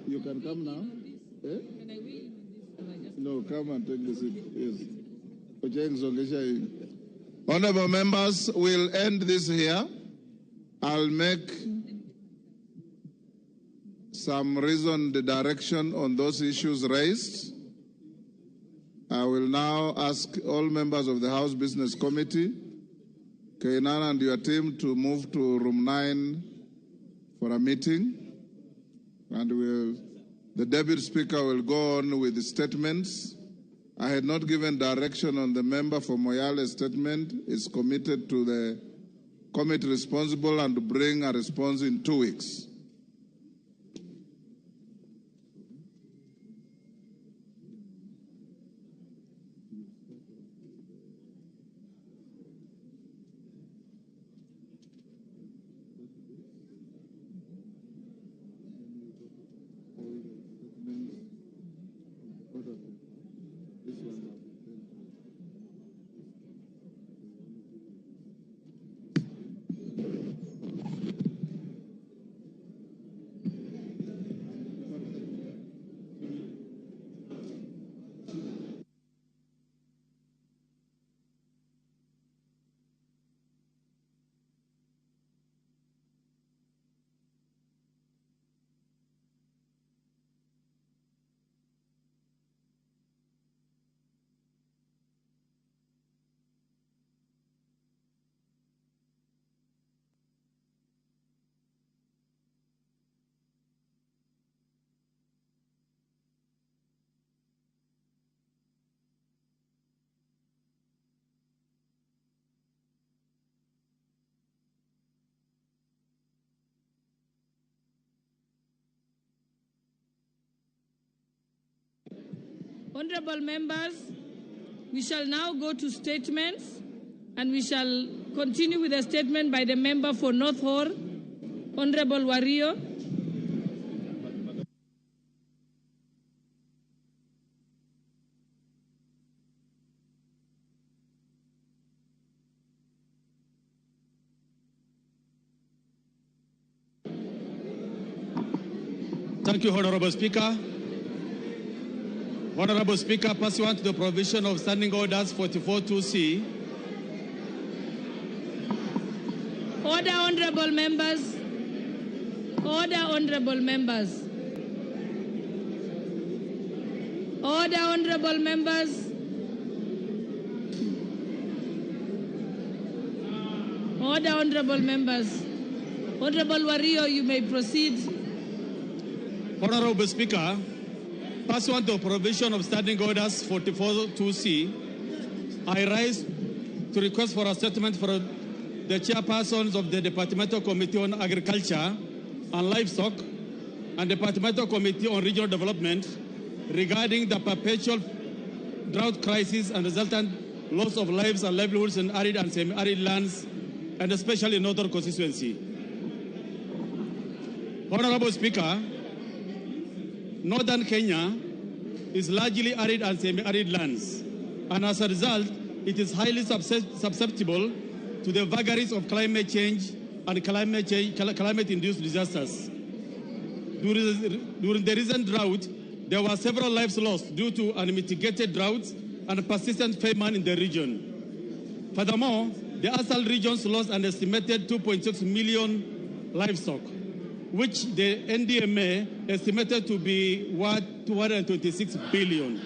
You can come now. Eh? No, come and take the seat. Yes. Honorable members, we'll end this here. I'll make some reasoned direction on those issues raised. I will now ask all members of the House Business Committee, Kainan and your team, to move to room 9 for a meeting. And the Deputy Speaker will go on with the statements. I had not given direction on the member for Moyale's statement. It's committed to the committee responsible and to bring a response in 2 weeks. Honorable members, we shall now go to statements, and we shall continue with a statement by the member for North Horr, Honorable Wario. Thank you, Honorable Speaker. Honorable Speaker, pursuant to the provision of Standing Orders 44.2c. Order, honorable members. Order, honorable members. Order, honorable members. Order, honorable members. Honorable Wario, you may proceed. Honorable Speaker, pursuant to the provision of Standing Orders 44.2c, I rise to request for a statement for the chairpersons of the Departmental Committee on Agriculture and Livestock and Departmental Committee on Regional Development regarding the perpetual drought crisis and resultant loss of lives and livelihoods in arid and semi-arid lands, and especially in Northern constituency. Honorable Speaker, Northern Kenya is largely arid and semi-arid lands, and as a result, it is highly susceptible to the vagaries of climate change and climate-induced disasters. During the recent drought, there were several lives lost due to unmitigated droughts and persistent famine in the region. Furthermore, the ASAL regions lost an estimated 2.6 million livestock, which the NDMA estimated to be worth 226 billion.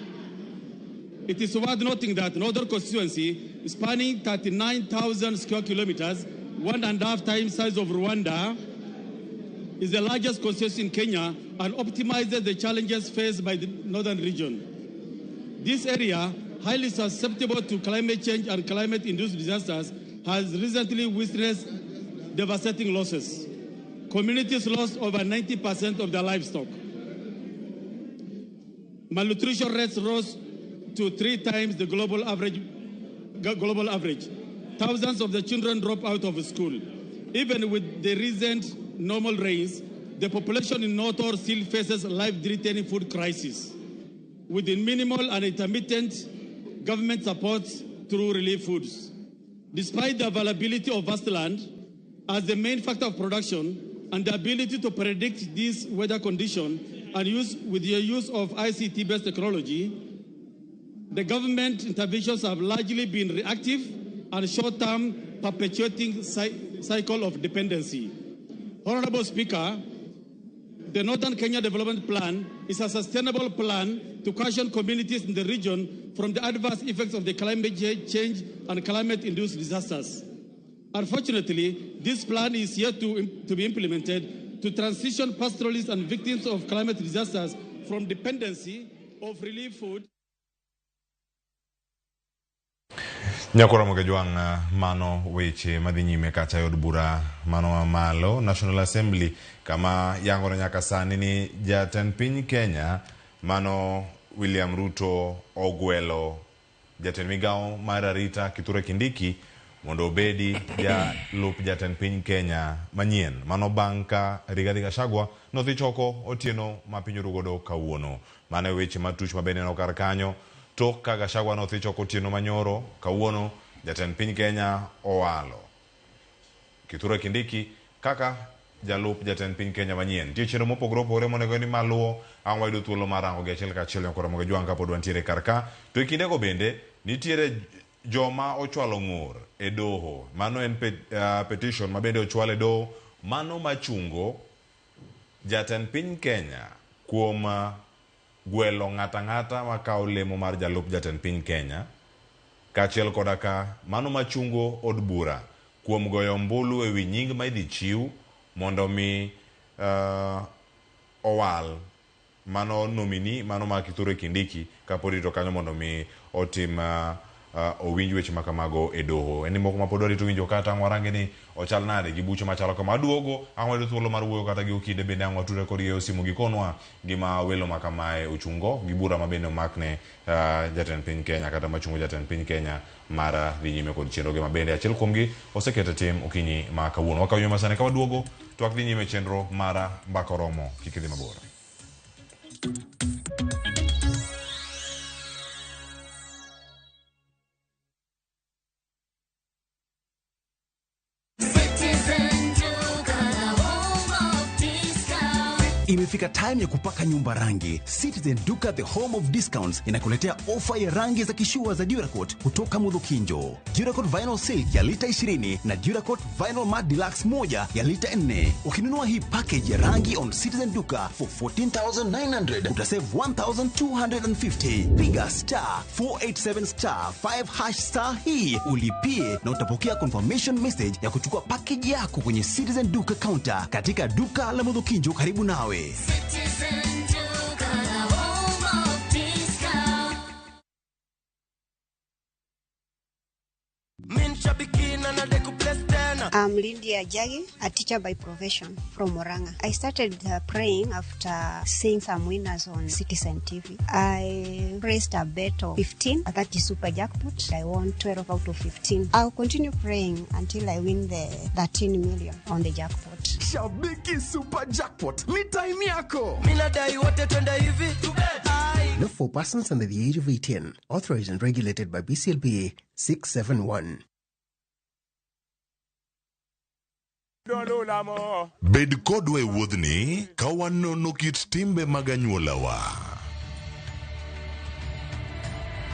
It is worth noting that Northern constituency, spanning 39,000 square kilometers, 1.5 times size of Rwanda, is the largest constituency in Kenya and optimizes the challenges faced by the northern region. This area, highly susceptible to climate change and climate-induced disasters, has recently witnessed devastating losses. Communities lost over 90% of their livestock. Malnutrition rates rose to 3 times the global average. Thousands of the children drop out of school. Even with the recent normal rains, the population in North still faces life-threatening food crisis, with minimal and intermittent government support through relief foods. Despite the availability of vast land as the main factor of production and the ability to predict these weather conditions and with the use of ICT-based technology, the government interventions have largely been reactive and short-term, perpetuating cycle of dependency. Honorable Speaker, the Northern Kenya Development Plan is a sustainable plan to cushion communities in the region from the adverse effects of the climate change and climate-induced disasters. Unfortunately, this plan is yet to be implemented to transition pastoralists and victims of climate disasters from dependency of relief food. Nyakora Mogejwang mano weche madhinyime kacha yod bura mano malo National Assembly kama yangore nyaka sani ni jatend piny Kenya mano William Ruto ogwelo jatend migao mar arita Kithure Kindiki mondo obedi lup jatend piny Kenya manyien mano banka Rigathi Gachagua nodhi choko otieno ma piny orugodo kawuono. Mano weche matuch mabende no kar kanyo tok ka Gachagua nodhi choko otieno manyoro kawuono jatend piny Kenya owalo Kithure Kindiki kaka jalup jatend piny Kenya manyien. Tiechero mopogore opogore monego ni maluwo ang'wayudo thuolo marango gi achiel kachiel Nyakora Mogejwang kapod wantiere karka. To e kindego bende nitiere joma ochwalo ng'ur e doho. Mano en petition mabende ochwal e doho mano machungo jatend piny Kenya kuom gwelo ng'ata makawo lemo mar jalup jatend piny Kenya kachiel kodaka mano machungo od bura kuom goyo ombulu ewi nying ma idhi chiw mondo mi owal mano nomini mano ma Kithure Kindiki kapod rito kanyo mondo mi otim owinj weche makamago e doho. En moko mapod warito winjo kata warange ni ochal nade gi bucho machalo kama duogo ang'wayudo thuolo mar wuoyo kata gi okinde bende ang'watudre kod yeo simu gikonwa gima welo makamae ochungo gi bura mabende omakne jatend piny Kenya kata machungo jatend piny Kenya mar dhi nyime kod chenro gi mabende achiel kuomgi osekete tim okinyi ma kawuono. Wakawinjo masane ka waduogo twak dhi nyime chenro mara mbaka oromo kik idhi mabor. Imefika time ya kupaka nyumba rangi. Citizen Duka the home of discounts inakuletea ofa ya rangi za kishua za Duracoat kutoka Mudhukinjo. Duracoat Vinyl Silk ya lita 20 na Duracoat Vinyl Matte Deluxe 1 ya lita 4. Ukinunua hii package ya rangi on Citizen Duka for 14,900 utasave 1,250. Piga *487*5# hii ulipie na utapokea confirmation message ya kuchukua package yako kwenye Citizen Duka counter katika duka la Mudhukinjo karibu nawe. I'm Lydia Jagi, a teacher by profession from Moranga. I started praying after seeing some winners on Citizen TV. I raised a bet of 15, that is super jackpot. I won 12 out of 15. I'll continue praying until I win the 13 million on the jackpot. Shabiki super jackpot. Ni time yako. Not for persons under the age of 18. Authorized and regulated by BCLPA 671. Bed kodwa e wuodhni ka wanono kit timbe mag anyuolawa.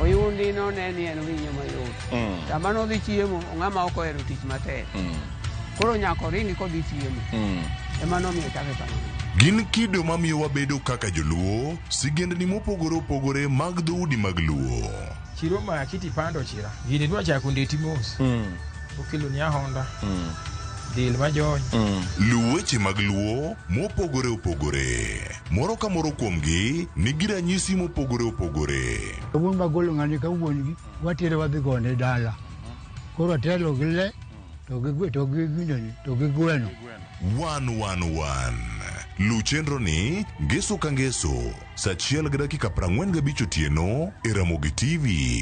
Oyundi no neni en winyo mayot. Tamano dhi chiemo ng'ama ok ohero tich matek. Koro nyako ringi kodhi chiemo. Emano miyo chake kamano. Gin kido mamiyo wabedo kaka joluo, sigendni mopogore opogore mag dhoudi mag luo. Chiro ma kiti pando chira. Gini dwa chako ndeti mos. Okelo nya Honda. Dil majony. Luweche mag luo mopogore opogore. Moro ka moro kuomgi nigi ranyisi mopogore opogore. Wuon magolo ng'ani ka wuon gi watire wadhi gone dala. Koro telo gile 111 luw chenro ni ngeso ka ngeso saa 1:45 otieno e Ramogi TV.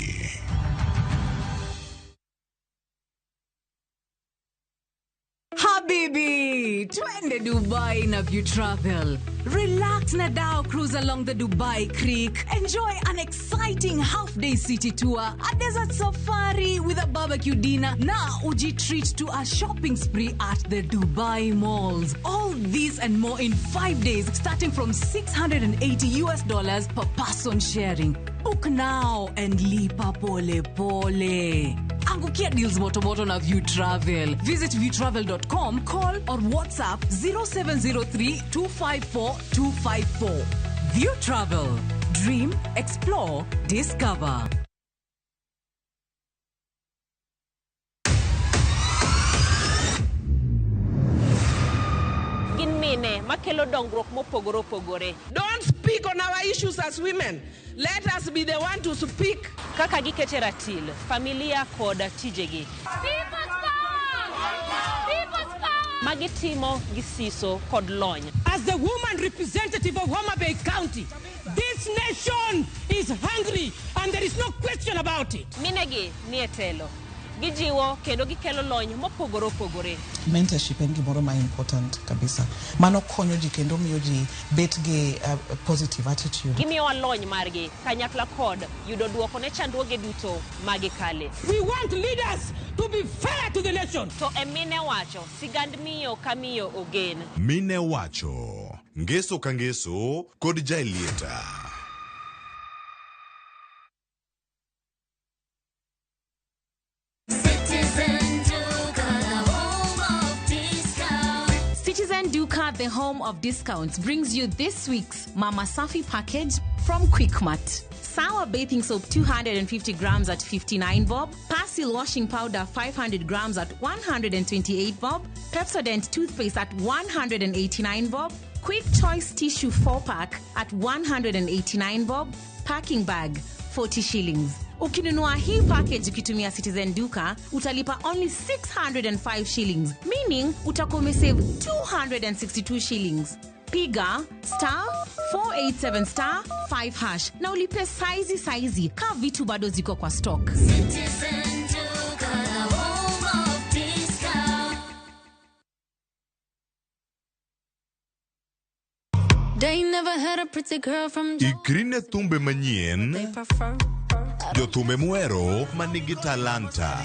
Habibi, twende Dubai na View Travel. Relax na dao cruise along the Dubai Creek. Enjoy an exciting half-day city tour, a desert safari with a barbecue dinner. Now, uji treat to a shopping spree at the Dubai malls. All these and more in 5 days, starting from $680 per person sharing. Book now and lipa pole pole. Angukia deals motomoto na View Travel. Visit viewtravel.com, call or WhatsApp 0703-254-254. View Travel. Dream, explore, discover. Ginmine, makelo dongruok mopogore opogore. Don't speak on our issues as women. Let us be the one to speak. Kaka gikete ratil, familia koda tijegi. Magitimo gisiso kod lony. As the woman representative of Homa Bay County, this nation is hungry and there is no question about it. Minegi nietelo. Gijiwo kendo gikelo lony mopogore opogore. Mentorship en gimoro ma important kabisa. Mano konyo ji kendo miyo ji bet gi positive attitude. Gimiyo lony margi kanyakla kod yudo duoko ne chandruoge duto magikale. We want leaders to be fair to the nation. To emine wacho sigand miyo kamiyo ogen. Mine wacho ngeso ka ngeso kod jailieta. Citizen Duca, the home of discounts, brings you this week's Mama Safi package from Quickmart. Sour bathing soap 250 grams at 59 bob. Persil washing powder 500 grams at 128 bob. Pepsodent toothpaste at 189 bob. Quick Choice tissue 4-pack at 189 bob. Packing bag 40 shillings. Ukinunua hii package ukitumia Citizen Duca, utalipa only 605 shillings, meaning utakuwa umesave 262 shillings. Piga *487*5# na ulipe saizi ka vitu bado ziko kwa stock. Citizen Duca, home of discount. They never had a pretty girl from Ikrine thumbe manyien. They prefer Jotume muero manigi talanta.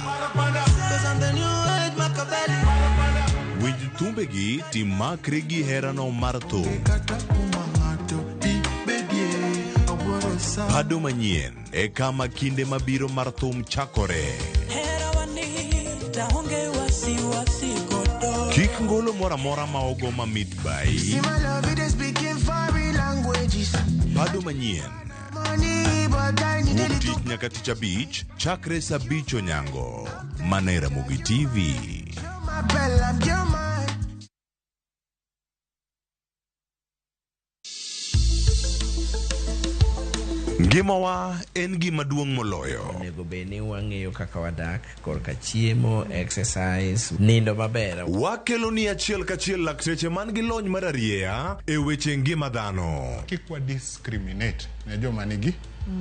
Winj thumbe gi timakre gi herano mar thum. Pado manyien e kama kinde mabiro mar thum chakore. Kik ngolo mora mora ma ogo mamit bai. Pado manyien Wuok nyaka tich abich chakre saa 5 onyango. Mana e Ramogi TV. Ngimawa en gima duong' moloyo. Onego bed ni wang'eyo kaka wadak, korka chiemo, exercise, nindo maber. Wakelo ni achiel kachiel lakteche man gi lony mar arieya e weche ngima dhano. Kik wa discriminate ne joma nigi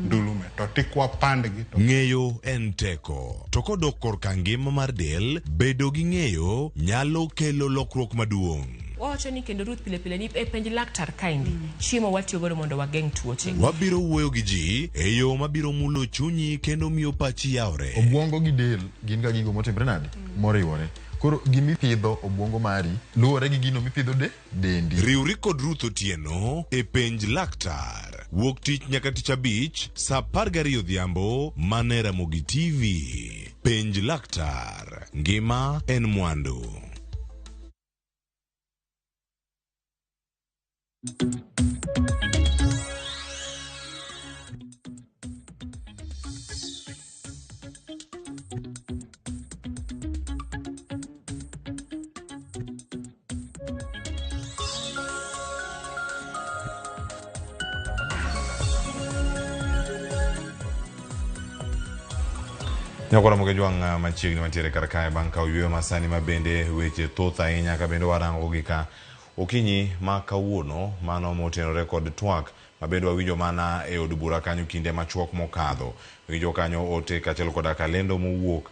ndulume to tikwa pandgi. Ng'eyo en teko. To kodok korka ngima mar del, bedo gi ng'eyo nyalo kelo lokruok maduong'. Wacho ni kendo Ruth pile ni e penj laktar kaindi chiemo watiyo godo mondo wageng tuoche. Wabiro wuoyo gi ji e yo mabiro mulo chunyi kendo miyo pachi yawre. Obwongo gi del gin ga gigo motimre nade moriwore. Koro gimipidho obwongo mari luwore gi gino mipidho dendi. Riwri kod Ruth Otieno e penj laktar. Wuok tich nyaka tich abich saa 12 odhiambo mana e Ramogi TV. Penj laktar. Ngima en mwandu. Nyakora moge juang machiegni mantiere kar kae bang' ka oyweyo masani mabende weche thoth ahinya ka bende warango gi ka okinyi ma kawuono mano motenore kod twak mabende wawinjo mana e od bura kanyo kinde machuok mokadho. Winjo kanyo ote kachiel koda kalendo mowuok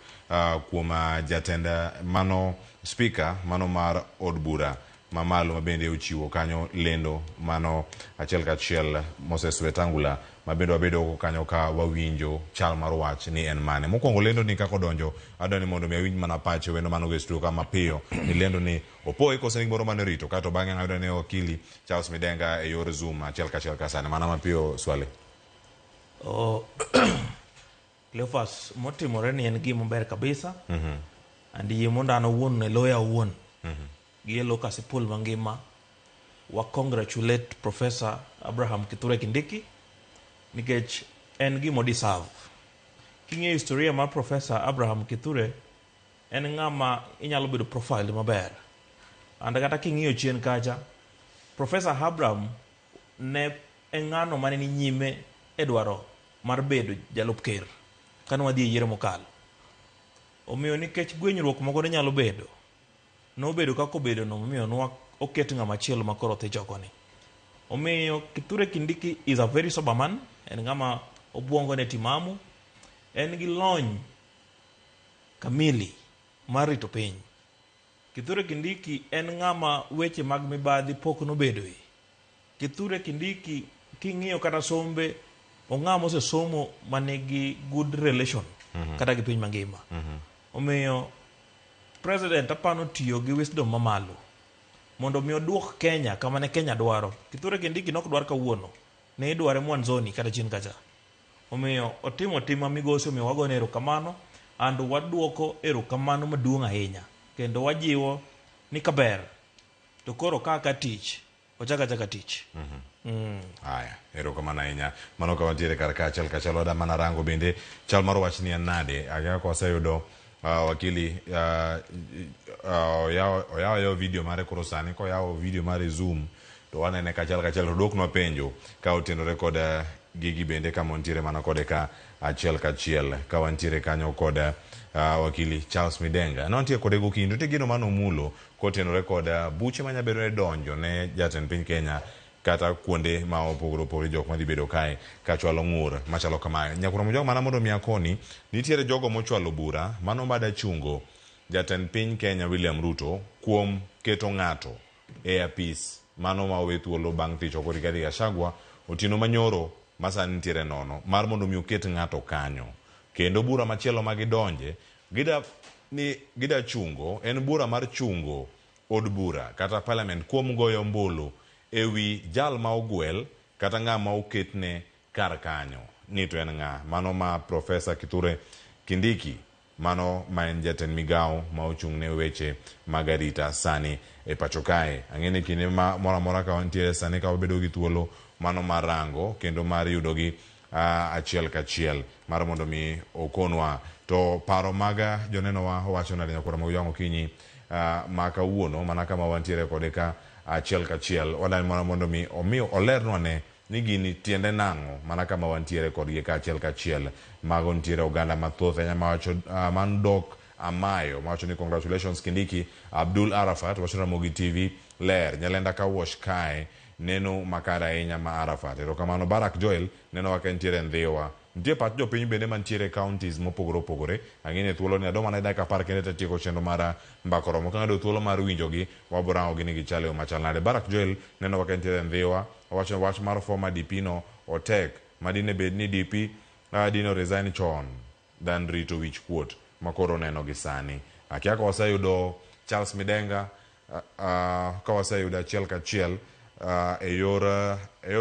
kuom jatend mano speaker mano mar od bura mamalo mabende ochiwo kanyo lendo mano achiel kachiel Moses Wetangula mabende wabedo kanyo ka wawinjo chal mar wach ni en mane. Mokwongo lendo ni kako donjo adwani mondo mi awinj mana pache wendo mano gestuo kama piyo ni lendo ni opoe kose gimoro mane rito kato bang'e ng'ayudo ne okili Charles Midenga e yor Zoom achiel kachiel kasane mana mapiyo swali. Cleophas motimore ni en gima ber kabisa. Andi yie mondo an owuon ne loya owuon gi Lucas Paul mangima wa congratulate Professor Abraham Kithure Kindiki nikech en gima deserve. King'eyo historia mar Professor Abraham Kithure en ng'ama inyalo bedo profile maber. Anda kata king'iyo chien kacha Professor Abraham ne en ng'ano mane ni nyime e dwaro mar bedo jalup ker kane wadhi e yiero mokalo. Omiyo nikech gwenyruok moko ne nyalo bedo nobedo kaka obedo no omiyo nwa oket ng'ama chielo makoro thi chokoni. Omiyo Kithure Kindiki is a very sober man. En ng'ama obwongo ne timamu. En gi lony kamili mar rito piny. Kithure Kindiki en ng'ama weche mag mibadhi pok nobedoe. Kithure Kindiki king'iyo kata sombe ong'ama osesomo manigi good relation kata gi piny mangima. Omiyo president apano tiyo gi wisdom mamalo mondo mi oduok Kenya kama ne Kenya dwaro. Kithure Kindiki nok dwar kawuono ne idware mwanzoni kata chien kacha. Omiyo otimo tima migosi omiyo wagone erokamano and waduoko erokamano maduong' ahinya kendo wajiwo ni kaber to koro kaka tich ochaka tich. Aya, erokamano ahinya. Mano ka wantiere kar ka achiel kachiel wada mana rango bende chal mar wach ni en nade. Aga ko waseyudo wakili oyawo video mare koro sani koyawo video mare Zoom to wanene kachiel kachiel to dwoknwa penjo ka otenore kod gigi bende kama wantiere mana kode ka achiel kachiel ka wantiere kanyo kod wakili Charles Midenga nontie kode gokindo te gino mano mulo kotenore kod buche manyabedo ne donjo ne jatend piny Kenya kata kuonde ma opogore opogore jok madhi bedo kae ka chwalo ng'ur machalo kamae. Nyakura mojok mana mondo miyakoni nitiere jogo mochwalo bura mano bada chungo jatend piny Kenya William Ruto kuom keto ng'ato e apis mano ma owe thuolo bang' tich oko Rigathi Gachagua otieno manyoro masani nitiere nono mar mondo mi oket ng'ato kanyo kendo bura machielo ma gidonje gida chungo en bura mar chungo od bura kata parliament kuom goyo mbulu ewi jal ma ogwel kata ng'ama oketne kar kanyo ni to en ng'a mano ma Professor Kithure Kindiki mano ma en jatend migawo ma ochung' ne weche mag arita sani e pacho kae. Ang'ene kinde mora mora ka wantiere sani ka wabedo gi thuolo mano mar rango kendo mar yudo gi achiel kachiel mar mondo mi okonwa to paro maga joneno wa wacho na nyakura moyango kinyi ma kawuono mana kama wantiere kode ka achiel kachiel wala mondo mi omiyo olernwa ne ni gini tiende nang'o mana kama wantiere kodgi ka achiel kachiel mago ntiere oganda mathoth anya mawacho man dok amayo mawacho ni congratulations Kindiki. Abdul Arafat wacho Ramogi TV ler nyalenda ka wash kae neno makara ahinya ma Arafat erokamano. Barak Joel neno wake ntiere ndhiwa ntie pat jopiny bende mantiere counties mopogore opogore. Ang'ene thuolo ni adoma na dakika 10 kende tatieko chenro mara mbakoromo kang'ado thuolo mar winjogi waborango gini gichale o machal nade. Barak Joel neno wake ntiere ndhiwa wacho wach mar former DP no otek madine bed ni DP dino resign chon dan rito wich kuot makoro neno gi sani. Akia ka waseyudo Charles Midenga ka waseyudo achiel kachiel e yor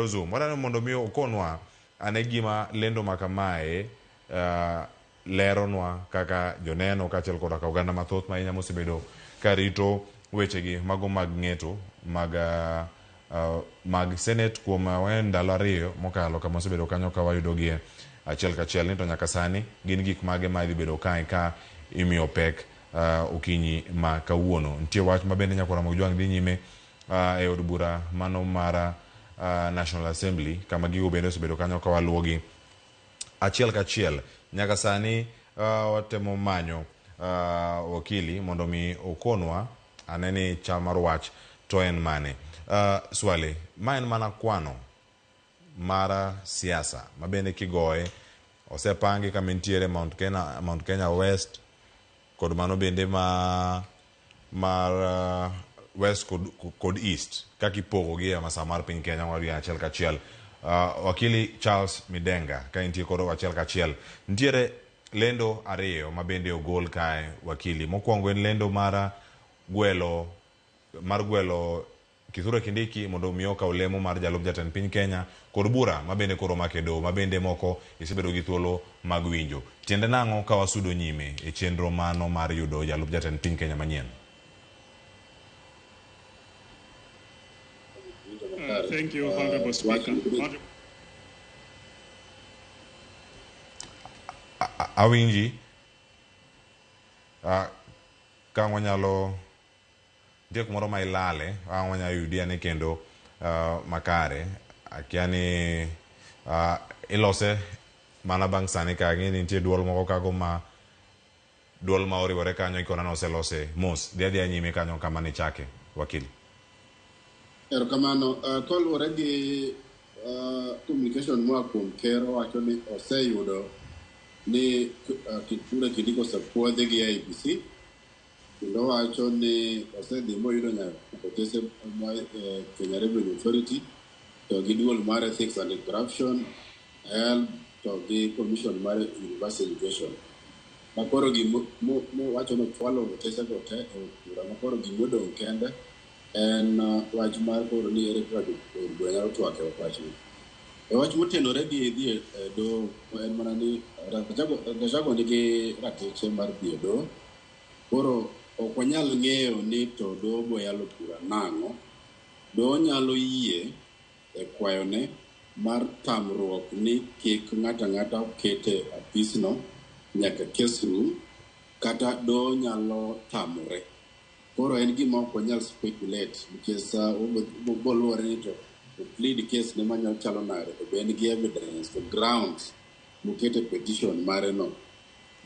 Zoom wadano mondo mi okonwa ane gima lendo makamae leronwa kaka joneno kachiel koda ka oganda mathoth ma inyamo sebedo karito wechegi mago mag ng'eto mag Senate kuom ndalo 2 mokalo kama osebedo kanyo ka wayudogie achiel kachiel ni to nyaka sani gin gik mage ma idhi bedo kae ka imiyo pek okinyi ma kawuono. Nitie wach mabende nyakura mojwang' dhi nyime e od bura mano mar National Assembly kama gigo bende osebedo kanyo ka waluogi achiel kachiel nyaka sani watemo manyo wakili mondo mi okonwa aneni chamar wach to en mane. Swali, ma en mana kwano mara siasa mabende kigoye osepangi kama nitiere Mount Kenya West kod mano bende mar West kod East kakipogogi e masa mar piny Kenya wadi achiel kachiel. Wakili Charles Midenga ka intie koro achiel kachiel nitiere lendo ariyo mabende ogol kae wakili. Mokwongo en lendo mar gwelo Kithure Kindiki mondo miyo ka olemo mar jalup jatend piny Kenya kod bura mabende koro makedo mabende moko isebedo gi thuolo mag winjo. Tiende nang'o ka wasudo nyime e chenro mano mar yudo jalup jatend piny Kenya manyien? Thank you, Honorable Speaker. Awinji ka wanyalo ndiye kumoro ma ilale wanya yudi ane kendo makare akiani ilose mana bang' sani ka ng'eni nitie duol moko kago ma duol ma oriwore kanyo ikona no oselose mos dia nyime kanyo kama ni chake wakili. Erokamano, koluwore gi communication moa kuom ker wacho ni oseyudo ni Kithure Kindiki osepuodhi gi IEBC kendo wacho ni osedhi moyudo nyakotese Kenya Revenue Authority to gi duol mar Ethics and Corruption to gi Commission mar University Education. Makoro wacho ni chwalo otese go te makoro gimodong' kende en wach mar koro ni ere kaka bura nyalo twak e wachni. E wach motenore gi dhi e doho en mana ni Gachagua nigi ratiche mar dhi e doho, koro ok wanyal ng'eyo ni to doho bo yalo bura nang'o. Doho nyalo yie e kwayone mar tamruok ni kik ng'ata kete apisno nyaka case room, kata doho nyalo tamore. Koro en gima ok wanyal speculate because boluwore ni to plead case ne manyalo chalo nare to be en gi evidence to grounds mokete petition mare no.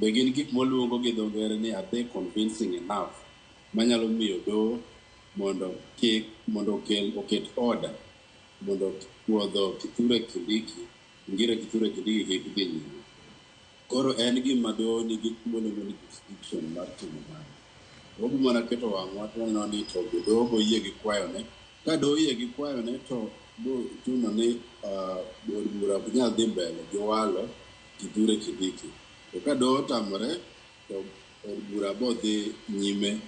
Be gin gik moluongo gi dho ngere ni are they convincing enough manyalo miyo doho mondo oket order mondo puodho Kithure Kindiki ngire Kithure Kindiki kik dhi nyime. Koro en gima doho ni gik moluongo ni jurisdiction mar timo mano. Obu mana keto wang'wa to ni to doho bo yie gi kwayone. Ka doho yie gi kwayone to bo chuno ni od bura ok nyal dhi mbele gi walo Kithure Kindiki. To ka doho tamore to od bura bo dhi nyime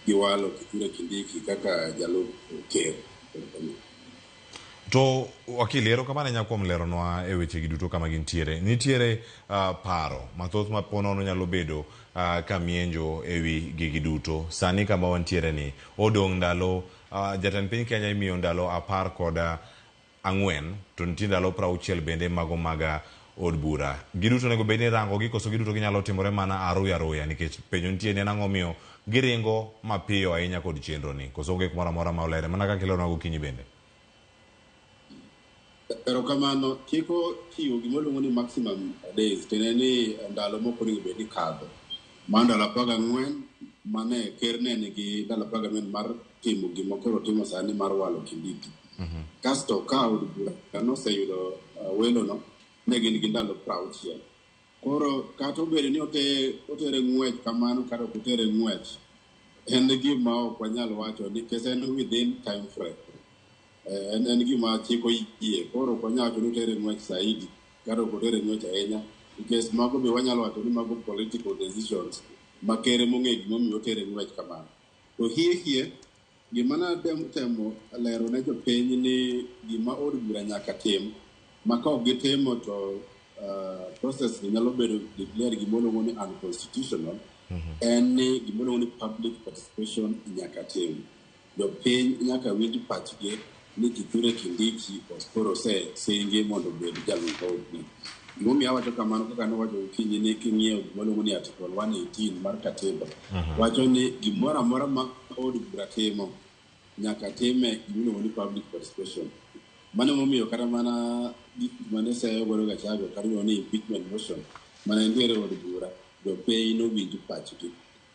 gi walo Kithure Kindiki kaka jalup ker. To wakili erokamano nya kuom leronwa e weche gi duto kama gintiere. Nitiere paro mathoth ma ponono nyalo bedo ka mienjo ewi gigi duto. Sani kama wantiere ni odong' ndalo jatend piny Kenya imiyo ndalo 14 to nitie ndalo 60 bende mago maga od bura. Giduto nego bedni rango gi koso giduto ginyalo timore mana aruya nikech penjo nitie ni nang'o miyo giringo mapiyo ahinya kod chenro ni koso onge kumoro amora ma olere mana kaka ilero gokinyi bende. Erokamano, chiko tiyo gimoluongo ni maximum days tene ni ndalo moko onego bed ni kadho mar ndalo 14 mane ker ne nigi ndalo 14 mar timo gima koro timo sani mar walo Kindiki. Kasto ka od bura noseyudo welo no ne gin gi ndalo 60. Koro kata obedo ni otere ng'wech kamano kata ok otere ng'wech, en gima ok wanyal wacho nikech en within time frame. En gima chiko yie, koro ok wanyal wacho ni otere ng'wech saidi kata ok otere ng'wech ahinya nikech mago be wanyalo wacho ni mago political decisions ma ker mong'e gimomiyo otere ng'wech kamano. To hie gima temo lero ne jopiny ni gima od bura nyaka tim ma ka ok gitimo to process nyalo bedo declare gimoluongo ni unconstitutional. En ni gimoluongo ni public participation nyaka tim. Jopiny nyaka winj pachgi ni Kithure Kindiki koro seingi mondo obed jalup odni. Gimomiyo awacho kamano kaka nowacho okinyi ni king'iyo gimoluongo ni article 118 mar katiba wacho ni gimoro amora ma od bura timo nyaka time gimoluongo ni public participation. Mano momiyo kata mana gik mane seyo godo Gachagua kariyo ni impeachment motion mana nitiere od bura jopiny nowinj pachgi.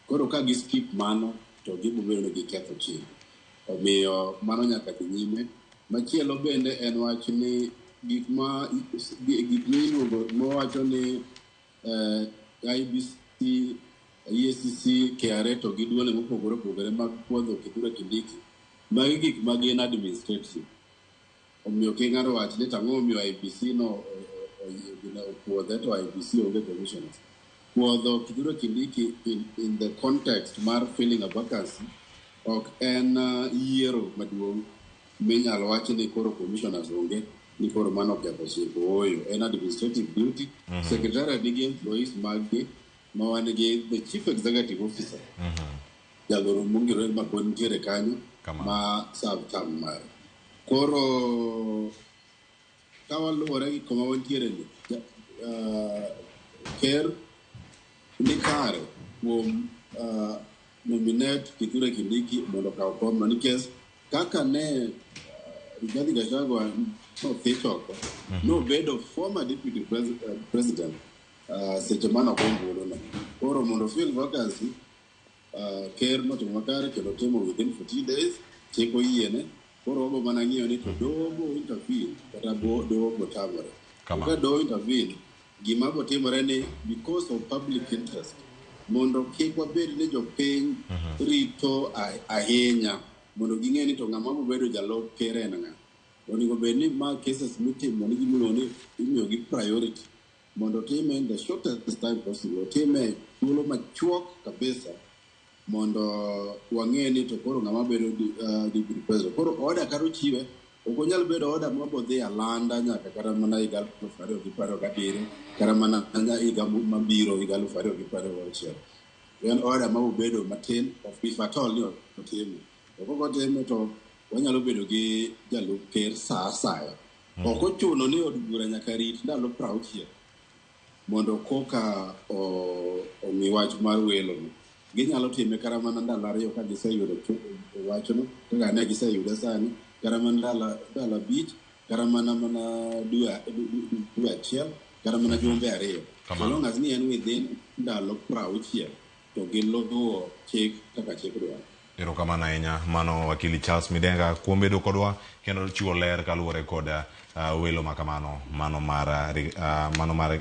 Koro ka gi skip mano to gibobedo ni giketho chik. Omiyo mano nyaka dhi nyime. Machielo bende en wach ni gik miluongo mowacho ni IBC, EACC, KRA to gi duole mopogore opogore mag puodho Kithure Kindiki. Magi gik ma gin administrative. Omiyo king'ado wach ni tang'o omiyo IBC no puodhe to IBC onge commissioners. Puodho Kithure Kindiki in the context mar filling a vacancy ok en yiero maduong' minyalo wach ni koro commissioners onge ni koro mano ketho chik. Ooyo, en administrative duty. Secretariat nigi employees maggi ma wan gi the chief executive officer. Jagoro mongirore ma pod nitiere kanyo ma serve term mare. Koro kawaluwore gi kuma wantiere ni ker ni kare kuom nominate Kithure Kindiki mondo kaw kom nikech kaka ne Rigathi Gachagua nothichoko nobedo former deputy president seche mano kombolo no. Koro mondo fill vacancy ker nochung' makare kendo timo within 40 days chik oyiene. Koro obo mana ng'iyo ni to doho bo intervene kata doho bo tamore. Ka doho intervene gima bo timore ni because of public interest mondo kik wabed ni jopiny rito ahinya mondo ging'e ni to ng'ama bobedo jalop ker en ng'a. Onego bed ni ma cases mitimo ni gimiluongo ni imiyogi priority mondo time in the shortest time possible. Time thuolo machuok kabisa mondo wang'e ni to koro ng'ama bedo deputy president. Koro order karo chiwe ok onyal bedo order mabodhi alanda nyaka kata mana higa 2027 kata mana higa mabiro higa 2026. En order mabobedo matin if at all ni otimo. Ok otimo to wanyalo bedo gi jalup ker sa asaya. Ok ochuno ni od bura nyaka rit ndalo 60 mondo koka omi wach mar welo. Ginyalo time kata mana ndalo 2 ka giseyudo wachno kaka ne giseyude sani kata mana ndalo 5 kata mana dwe achiel kata mana jumbe 2. So long as ni en within ndalo 60 to giluwo chik kaka chik dwaro. Erokamano ahinya mano wakili Charles Midenga kuom bedo kodwa kendo chiwo ler kaluwore kod welo makamano mano mar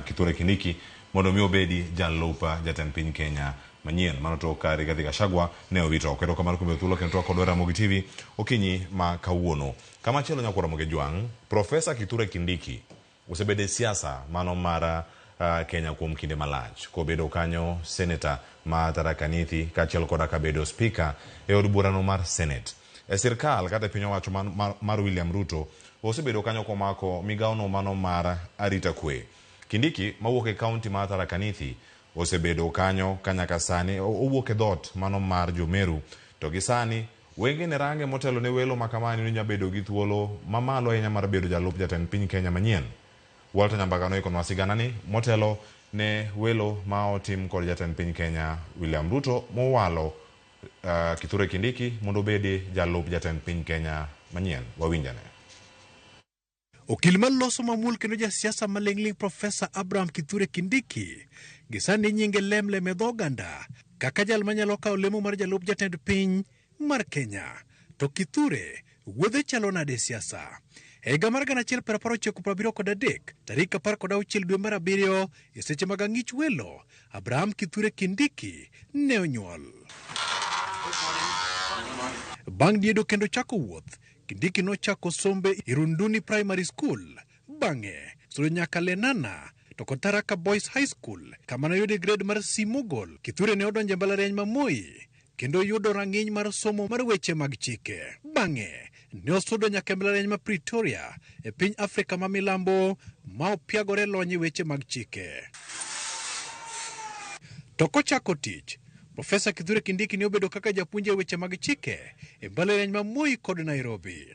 Kithure Kindiki mondo mi obedi jalup jatend piny Kenya manyien mano to ka Rigathi Gachagua ne owito oko. Erokamano kuom thuolo kendo kodwa Ramogi TV okinyi ma kawuono. Kama chielo nyako Ramogi Jwang, Profesa Kithure Kindiki osebede siasa mano mar Kenya kuom kinde malach kobedo kanyo senator ma Tharaka Nithi kachiel koda kabedo speaker e od burano mar Senate. Sirkal kata piny owacho mar William Ruto osebedo kanyo komako migaono mano mar arita kwe. Kindiki mawuok e kaunti mar Tharaka Nithi osebedo kanyo kanyaka sani owuok e dhot mano mar Jomeru to gi sani wenge ne range motelo ne welo makamani ni nyabedo gi thuolo mamalo ahinya mar bedo jalup jatend piny Kenya manyien. Walter Nyambagano iko nwasigana ni motelo ne welo ma otim kod jatend piny Kenya William Ruto mowalo Kithure Kindiki mondo bedi jalup jatend piny Kenya manyien. Wawinjane. Okil maloso mamul kendo jasiasa maling'ling Profesa Abraham Kithure Kindiki gisani nyinge lemle medhoganda kaka jal manyalo kawo lemo mar jalup jatend piny mar Kenya. To Kithure wuodhe chalo nade siasa. Higa mar 1973 tarik 16 dwe mar 7 e seche mag ang'ich welo Abraham Kithure Kindiki ne onyuol. Bang' diedo kendo chako wuoth, Kindiki nochako sombe Irunduni Primary School, bang'e sudo nyaka Lenana to kod Tharaka Boys High School kama noyude grade mar C mogol. Kithure ne odonjo e mbalariany ma Moi kendo yudo rang'iny mar somo mar weche mag chike. Bang'e ne osudo nyaka e mbalariany ma Pretoria e piny Afrika ma milambo ma opiagore lony weche mag chike. To kochako tich, Profesa Kithure Kindiki ne obedo kaka japuonj e weche mag chike e mbalariany ma Moi kod Nairobi.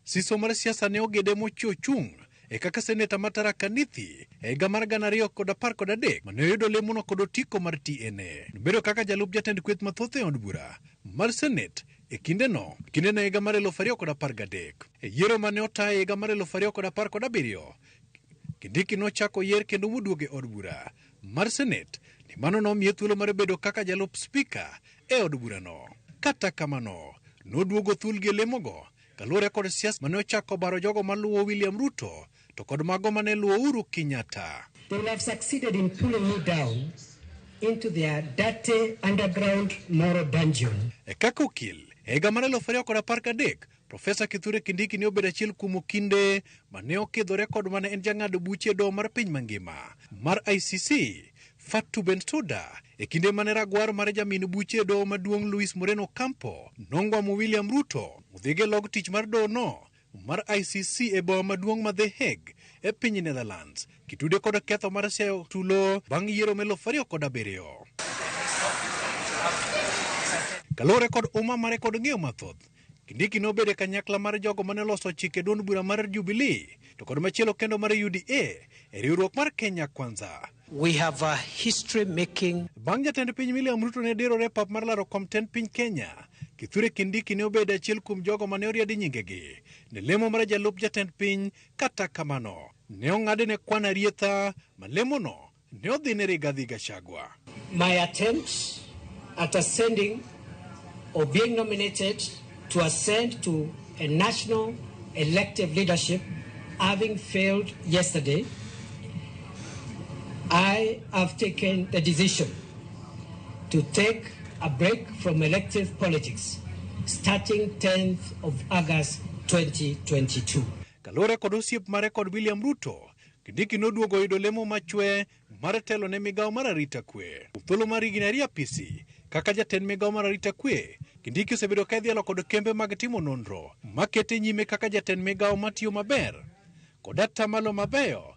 Siso mar siasa ne ogede mochio chung e kaka seneta ma Tharaka Nithi e higa mar 2013 mane oyudo lemono kod otiko mar TNA. Nobedo kaka jalup jatend kweth mathoth e od bura mar Senate e kindeno higa mar 2013. E yiero mane otaye higa mar 2017, Kindiki nochako yier kendo moduogo e od bura mar Senate ni mano nomiye thuolo mar bedo kaka jalup spika e od burano. Kata kamano, noduogo thulgi lemogo kaluwore kod siasa mane ochako baro jogo maluwo William Ruto to kod mago mane luwo Uhuru Kenyatta. They will have succeeded in pulling me down into their dirty underground moral dungeon. E kaka okil, e higa mar 2013, Profesa Kithure Kindiki ne obedo achiel kuom okinde mane okidhore kod mane en jang'ad buche doho mar piny mangima mar ICC, Fatu Bensouda, e kinde mane ragwar mar jamin buche doho maduong' Luis Moreno Campo nongwamo William Ruto mudhige log tich mar doho no mar ICC e boma maduong' ma The Hague e piny Netherlands kitude kod ketho mar siayo tulo bang' yiero mar 2007. Kalore kod uma mare kod ng'eyo mathoth, Kindiki nobedo kanyakla mar jogo mane loso chike duond bura mar Jubilee to kod machielo kendo mar UDA e riwruok mar Kenya Kwanza. We have a history making. Bang' jatend piny William Ruto ne dirore pap mar laro kom ten piny Kenya, Kithure Kindiki ne obedo achiel kuom jogo mane oriadi nyingegi ne lemo mar jalup jatend piny. Kata kamano, ne ong'ade ne kwan arietha ma lemono ne odhi ne Rigathi Gachagua. My attempts at ascending or being nominated to ascend to a national elective leadership having failed yesterday, I have taken the decision to take a break from elective politics starting 10th of August 2022. Kalore kod osiep mare kod William Ruto, Kindiki noduogo yudo lemo machwe mar telo ne migawo mar arita kwe. Thuolo mar higni ariyo apisi kaka jatend migawo mar arita kwe, Kindiki osebedo ka idhialo kod kembe mag timo nonro makete nyime kaka jatend migawo matiyo maber kod atamalo mabeyo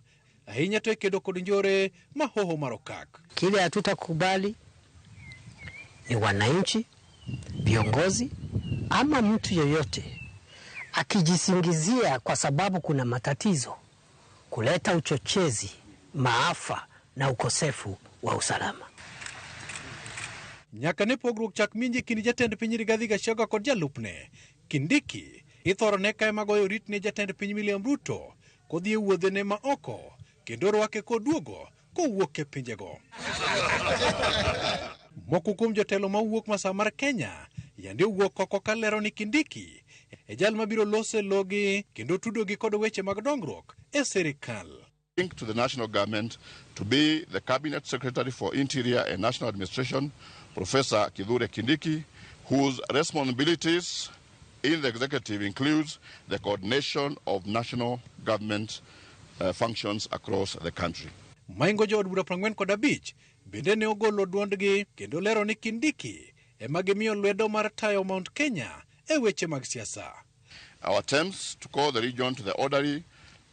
ahinya to kedo kod njore mahoho marokak. Kile hatutakubali ni wananchi, viongozi ama mtu yoyote akijisingizia kwa sababu kuna matatizo kuleta uchochezi, maafa na ukosefu wa usalama. Nyaka ne pogruok chak minji kind jatend piny Rigathi Gachagua kod jalupne, Kindiki ithoro ne kae magoyo rit ne jatend piny William Ruto kodhi e wuodhene ma oko kendo rwake koduogo kowuok e pinjego. Moko kuom jotelo mawuok masa mar Kenya yande wuok oko kalero ni Kindiki e jal mabiro lose logi kendo tudogi kod weche mag dongruok e sirikal. Link to the national government to be the Cabinet Secretary for Interior and National Administration, Professor Kithure Kindiki, whose responsibilities in the executive includes the coordination of national government functions across the country. Maingo jo od bura 45 bende ne ogolo duondgi kendo lero ni Kindiki ema gimiyo lwedo mar tayo Mount Kenya e weche mag siasa. Our attempts to call the region to the orderly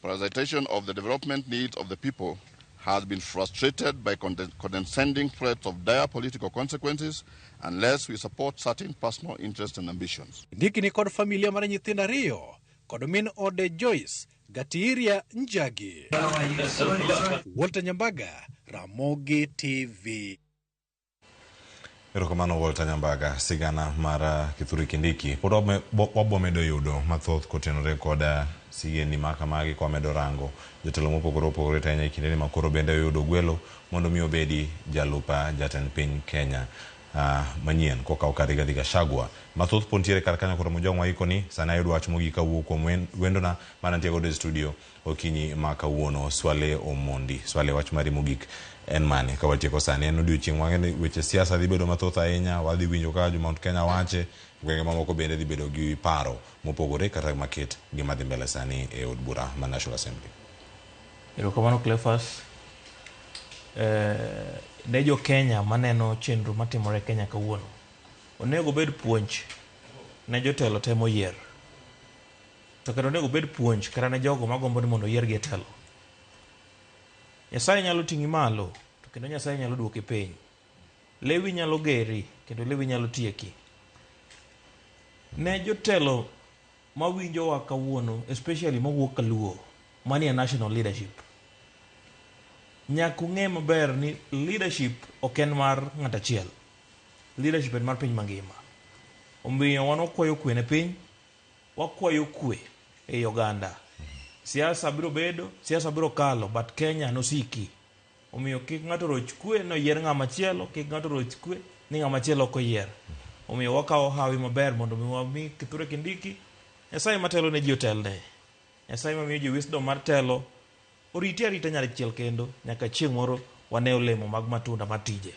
prioritization of the development needs of the people has been frustrated by condescending threats of dire political consequences unless we support certain personal interests and ambitions. Kindiki ni kod familia mar nyithindo ariyo kod min ode Joyce Gatiria Njagi. Walter Nyambaga, Ramogi TV. Erokamano Walter Nyambaga, sigana mar Kithure Kindiki. Pod wabomedo yudo mathoth kotenore kod sigeni makamagi kwa medo rango. Jotelo mopogore opogore tanya ikindeni makoro bende yudo gwelo mondo mi obedi jalupa jatend piny Kenya manyien koka Rigathi Gachagua. Mathoth pontiere kar kanyo koro mojong waiko ni sana yudo wach mogi kawuok kuom wendona manantie godo e studio okinyi ma kawuono. Swale Omondi, Swale wach mari mogik en mane ka watieko sani en odiochieng' wang'e weche siasa dhi bedo mathoth ahinya. Wadhi winjo ka Mount Kenya wache gwenge mamoko bende dhi bedo gi paro mopogore kata maket gima dhi mbele sani e od bura ma National Assembly. Erokamano Cleophas. Ne jo Kenya maneno chenro matimore Kenya kawuono onego bed puonj ne jotelo temo yier, to kendo onego bed puonj kata ne jogo magombo ni mondo yier gi telo. Nyasaye nyalo ting'i malo to kendo Nyasaye nyalo duoki piny. Lewi nyalo geri kendo lewi nyalo tieki. Ne jotelo mawinjo wa kawuono, especially mawuok kaluo manie national leadership, nyaka ung'e maber ni leadership ok en mar ng'at achiel. Leadership en mar piny mangima. Omiyo wan wakwayo kwe ne piny, wakwayo kwe e Uganda. Siasa biro bedo, siasa biro kalo, but Kenya nosiki. Omiyo kik ng'ato roch kwe no yier ng'ama chielo, kik ng'ato roch kwe ni ng'ama chielo ko yier. Omiyo wakawo hawi maber mondo mi wami Kithure Kindiki Nyasaye matelo ne ji otelne. Nyasaye mamiyo ji wisdom mar telo oriti arita nyadichiel kendo nyaka chieng' moro wane olemo mag matunda matije.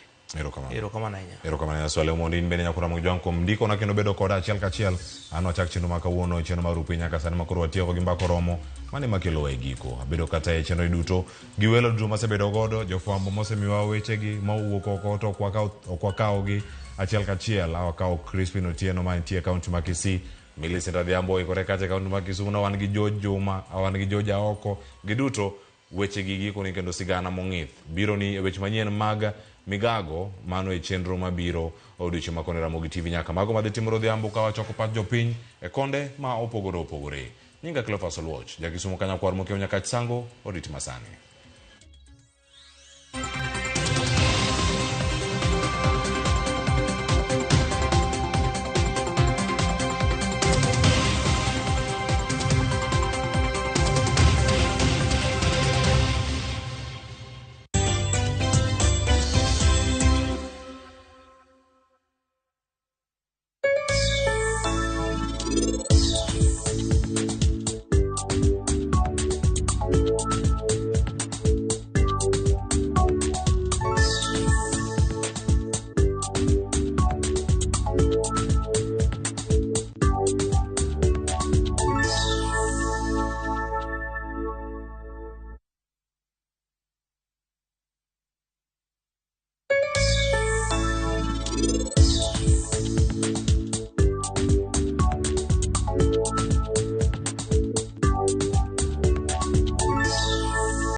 Erokamano ahinya. Erokamano swale mondo in bende nyakura mojwang kuom ndiko na kendo bedo koda achiel kachiel. An wachak chenro ma kawuono chenro mar rupi nyaka sani makoro watieko gi mbako romo mane makelo e giko. Abedo kata e chenro duto gi welo duto masebedo godo jofwambo mosemiwa wechegi mawuok oko to ok wakawogi achiel kachiel. Awakawo Crispin Otieno mantie kaunti ma Kisii, Millicent Adhiambo ikore kate kaunti ma Kisumu, wan gi George Juma, wan gi George Aoko, giduto wechegi giko ni kendo sigana mong'ith. Biro ni weche manyien mag migago mano e chenro mabiro odiochieng' makone Ramogi TV nyaka mago madhi timore odhiambo ka wachoko pat jopiny e konde ma opogore opogore. Nyinga Cleophas Oluoch, Jakisumu Kanyakwar mokiewo nyaka sango oditi masani.